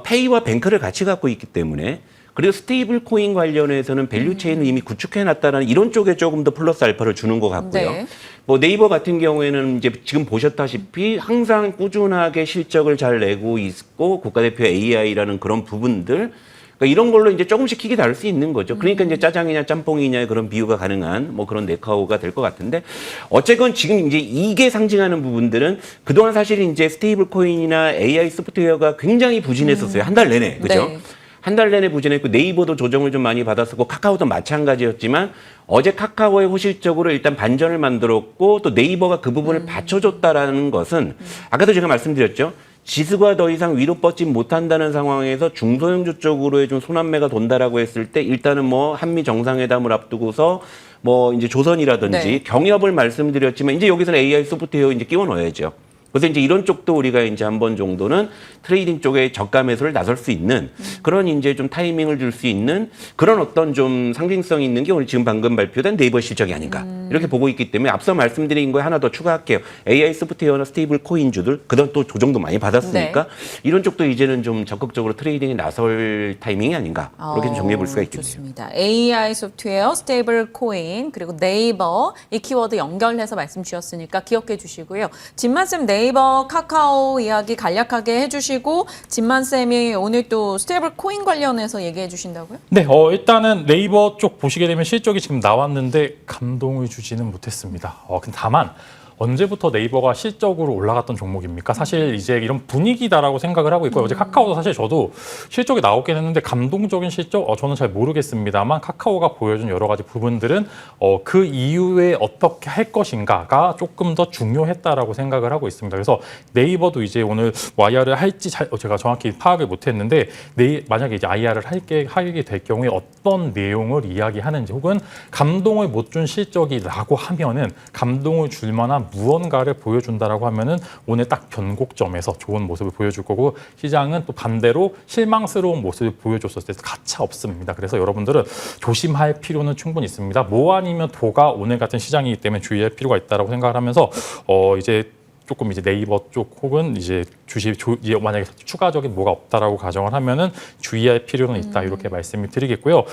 페이와 뱅크를 같이 갖고 있기 때문에 그리고 스테이블 코인 관련해서는 밸류 체인을 이미 구축해 놨다는 이런 쪽에 조금 더 플러스 알파를 주는 것 같고요. 네. 뭐 네이버 같은 경우에는 이제 지금 보셨다시피 항상 꾸준하게 실적을 잘 내고 있고 국가대표 AI라는 그런 부분들 그러니까 이런 걸로 이제 조금씩 킥이 다를 수 있는 거죠. 그러니까 이제 짜장이냐 짬뽕이냐의 그런 비유가 가능한 뭐 그런 네카오가 될 것 같은데 어쨌건 지금 이제 이게 상징하는 부분들은 그동안 사실 이제 스테이블 코인이나 AI 소프트웨어가 굉장히 부진했었어요. 한 달 내내. 그죠? 네. 한 달 내내 부진했고 네이버도 조정을 좀 많이 받았었고 카카오도 마찬가지였지만 어제 카카오의 호실적으로 일단 반전을 만들었고 또 네이버가 그 부분을 받쳐줬다라는 것은 아까도 제가 말씀드렸죠. 지수가 더 이상 위로 뻗지 못한다는 상황에서 중소형주 쪽으로의 좀 손안매가 돈다라고 했을 때 일단은 뭐 한미 정상회담을 앞두고서 뭐 이제 조선이라든지 네. 경협을 말씀드렸지만 이제 여기서는 AI 소프트웨어 이제 끼워 넣어야죠. 그래서 이제 이런 쪽도 우리가 이제 한 번 정도는 트레이딩 쪽에 저가 매수를 나설 수 있는 그런 이제 좀 타이밍을 줄 수 있는 그런 어떤 좀 상징성이 있는 게 오늘 지금 방금 발표된 네이버 실적이 아닌가 이렇게 보고 있기 때문에 앞서 말씀드린 거에 하나 더 추가할게요. AI 소프트웨어나 스테이블 코인주들 그다음 또 조정도 많이 받았으니까 이런 쪽도 이제는 좀 적극적으로 트레이딩에 나설 타이밍이 아닌가 그렇게 좀 정리해 볼 수가 있겠네요. 좋습니다. AI 소프트웨어, 스테이블 코인, 그리고 네이버 이 키워드 연결해서 말씀 주셨으니까 기억해 주시고요. 진만쌤 네이버, 카카오 이야기 간략하게 해주시고 진만쌤이 오늘 또 스테이블 코인 관련해서 얘기해 주신다고요? 네, 일단은 네이버 쪽 보시게 되면 실적이 지금 나왔는데 감동을 주지는 못했습니다. 근데 다만 언제부터 네이버가 실적으로 올라갔던 종목입니까? 사실 이제 이런 분위기다라고 생각을 하고 있고요. 어제 카카오도 사실 저도 실적이 나오긴 했는데 감동적인 실적 저는 잘 모르겠습니다만 카카오가 보여준 여러 가지 부분들은 그 이후에 어떻게 할 것인가가 조금 더 중요했다라고 생각을 하고 있습니다. 그래서 네이버도 이제 오늘 IR을 할지 제가 정확히 파악을 못했는데 만약에 이제 IR을 하게 될 경우에 어떤 내용을 이야기하는지 혹은 감동을 못 준 실적이라고 하면은 감동을 줄 만한 무언가를 보여준다라고 하면은 오늘 딱 변곡점에서 좋은 모습을 보여줄 거고 시장은 또 반대로 실망스러운 모습을 보여줬을 때 가차 없습니다. 그래서 여러분들은 조심할 필요는 충분히 있습니다. 뭐 아니면 도가 오늘 같은 시장이기 때문에 주의할 필요가 있다라고 생각을 하면서 이제 조금 이제 네이버 쪽 혹은 이제 만약에 추가적인 뭐가 없다라고 가정을 하면은 주의할 필요는 있다 이렇게 말씀을 드리겠고요.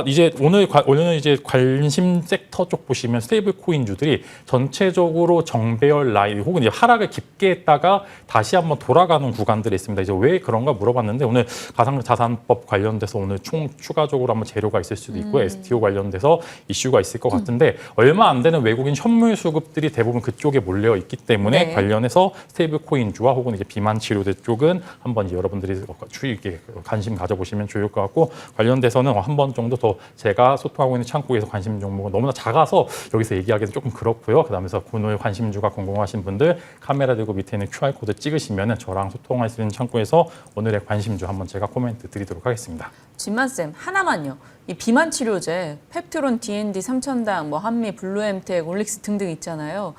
이제 오늘은 이제 관심 섹터 쪽 보시면 스테이블 코인주들이 전체적으로 정배열 라인 혹은 이제 하락을 깊게 했다가 다시 한번 돌아가는 구간들이 있습니다. 이제 왜 그런가 물어봤는데 오늘 가상자산법 관련돼서 오늘 추가적으로 한번 재료가 있을 수도 있고 STO 관련돼서 이슈가 있을 것 같은데 얼마 안 되는 외국인 현물 수급들이 대부분 그쪽에 몰려 있기 때문에 네. 관련해서 스테이블 코인주와 혹은 이제 비만 치료제 쪽은 한번 여러분들이 주의 있게 관심 가져보시면 좋을 것 같고 관련돼서는 한 번 정도 더 제가 소통하고 있는 창구에서 관심 종목은 너무나 작아서 여기서 얘기하기는 조금 그렇고요. 그다음에서 오늘 관심주가 궁금하신 분들 카메라 들고 밑에 있는 QR코드 찍으시면은 저랑 소통할 수 있는 창구에서 오늘의 관심주 한번 제가 코멘트 드리도록 하겠습니다. 진만쌤 하나만요. 이 비만 치료제, 펩트론, D&D 3000당, 뭐 한미, 블루엠텍, 올릭스 등등 있잖아요.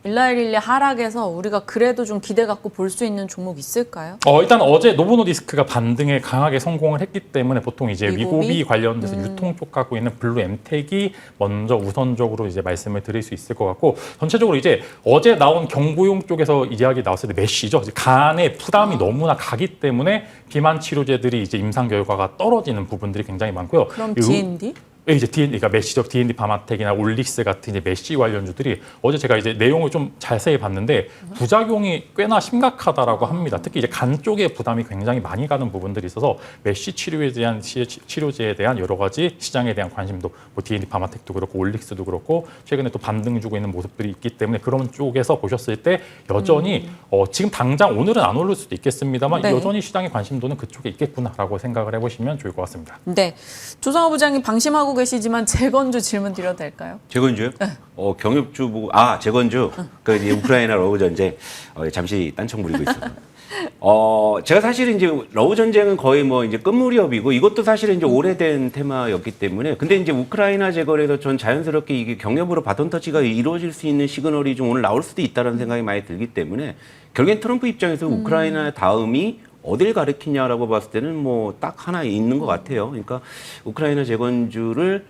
일라일리 하락에서 우리가 그래도 좀 기대 갖고 볼 수 있는 종목 있을까요? 일단 어제 노보노디스크가 반등에 강하게 성공을 했기 때문에 보통 이제 위고비 관련돼서 유통 쪽 갖고 있는 블루엠텍이 먼저 우선적으로 이제 말씀을 드릴 수 있을 것 같고 전체적으로 이제 어제 나온 경구용 쪽에서 이야기 나왔을 때 메쉬죠. 간의 부담이 너무나 가기 때문에 비만 치료제들이 이제 임상 결과가 떨어지는 부분들이 굉장히 많고요. 그럼 D&D? 이제 그러니까 메시죠. D&D 바마텍이나 올릭스 같은 이제 메시 관련주들이 어제 제가 이제 내용을 좀 자세히 봤는데 부작용이 꽤나 심각하다라고 합니다. 특히 이제 간 쪽에 부담이 굉장히 많이 가는 부분들이 있어서 메시 치료제에 대한 여러 가지 시장에 대한 관심도 뭐 D&D 바마텍도 그렇고 올릭스도 그렇고 최근에 또 반등 주고 있는 모습들이 있기 때문에 그런 쪽에서 보셨을 때 여전히 지금 당장 오늘은 안 오를 수도 있겠습니다만 네. 여전히 시장의 관심도는 그쪽에 있겠구나라고 생각을 해보시면 좋을 것 같습니다. 네. 조성호 부장님 방심하고 계시지만 재건주 질문 드려도 될까요? 재건주요? 네. 경협주 보고 재건주. 그 이제 우크라이나 러우 전쟁 잠시 딴청 부리고 있어요. 제가 사실은 이제 러우 전쟁은 거의 뭐 이제 끝 무렵이고 이것도 사실은 이제 오래된 테마였기 때문에 근데 이제 우크라이나 재건에서 전 자연스럽게 이게 경협으로 바톤 터치가 이루어질 수 있는 시그널이 좀 오늘 나올 수도 있다는 생각이 많이 들기 때문에 결국엔 트럼프 입장에서 우크라이나 다음이 어딜 가리키냐라고 봤을 때는 뭐 딱 하나 있는 것 같아요. 그러니까 우크라이나 재건주를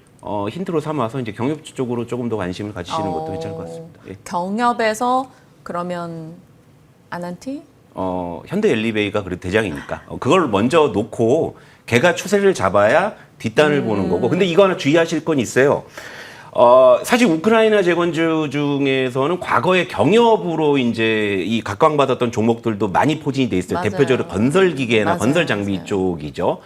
힌트로 삼아서 이제 경협주 쪽으로 조금 더 관심을 가지시는 것도 괜찮을 것 같습니다. 예. 경협에서 그러면 아난티? 현대 엘리베이가 그래도 대장이니까 그걸 먼저 놓고 걔가 추세를 잡아야 뒷단을 보는 거고. 근데 이거 하나 주의하실 건 있어요. 사실 우크라이나 재건주 중에서는 과거에 경협으로 이제 이 각광받았던 종목들도 많이 포진이 돼 있어요. 맞아요. 대표적으로 건설기계나 맞아요. 건설장비 맞아요. 쪽이죠.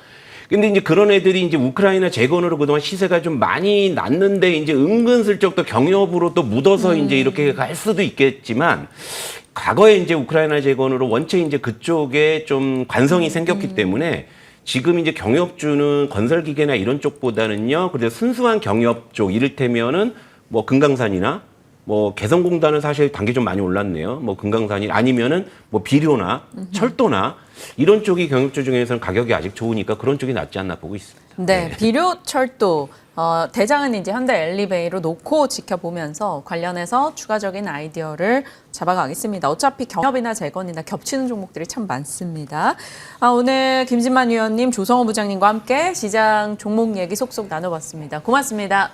근데 이제 그런 애들이 이제 우크라이나 재건으로 그동안 시세가 좀 많이 났는데 이제 은근슬쩍 또 경협으로 또 묻어서 이제 이렇게 갈 수도 있겠지만 과거에 이제 우크라이나 재건으로 원체 이제 그쪽에 좀 관성이 생겼기 때문에 지금 이제 경협주는 건설기계나 이런 쪽보다는요, 그래도 순수한 경협 쪽, 이를테면은 뭐 금강산이나 뭐 개성공단은 사실 단계 좀 많이 올랐네요. 뭐 금강산이 아니면은 뭐 비료나 철도나 이런 쪽이 경협주 중에서는 가격이 아직 좋으니까 그런 쪽이 낫지 않나 보고 있습니다. 네, 비료, 철도. 대장은 이제 현대 엘리베이로 놓고 지켜보면서 관련해서 추가적인 아이디어를 잡아가겠습니다. 어차피 경협이나 재건이나 겹치는 종목들이 참 많습니다. 오늘 김진만 위원님, 조성호 부장님과 함께 시장 종목 얘기 속속 나눠봤습니다. 고맙습니다.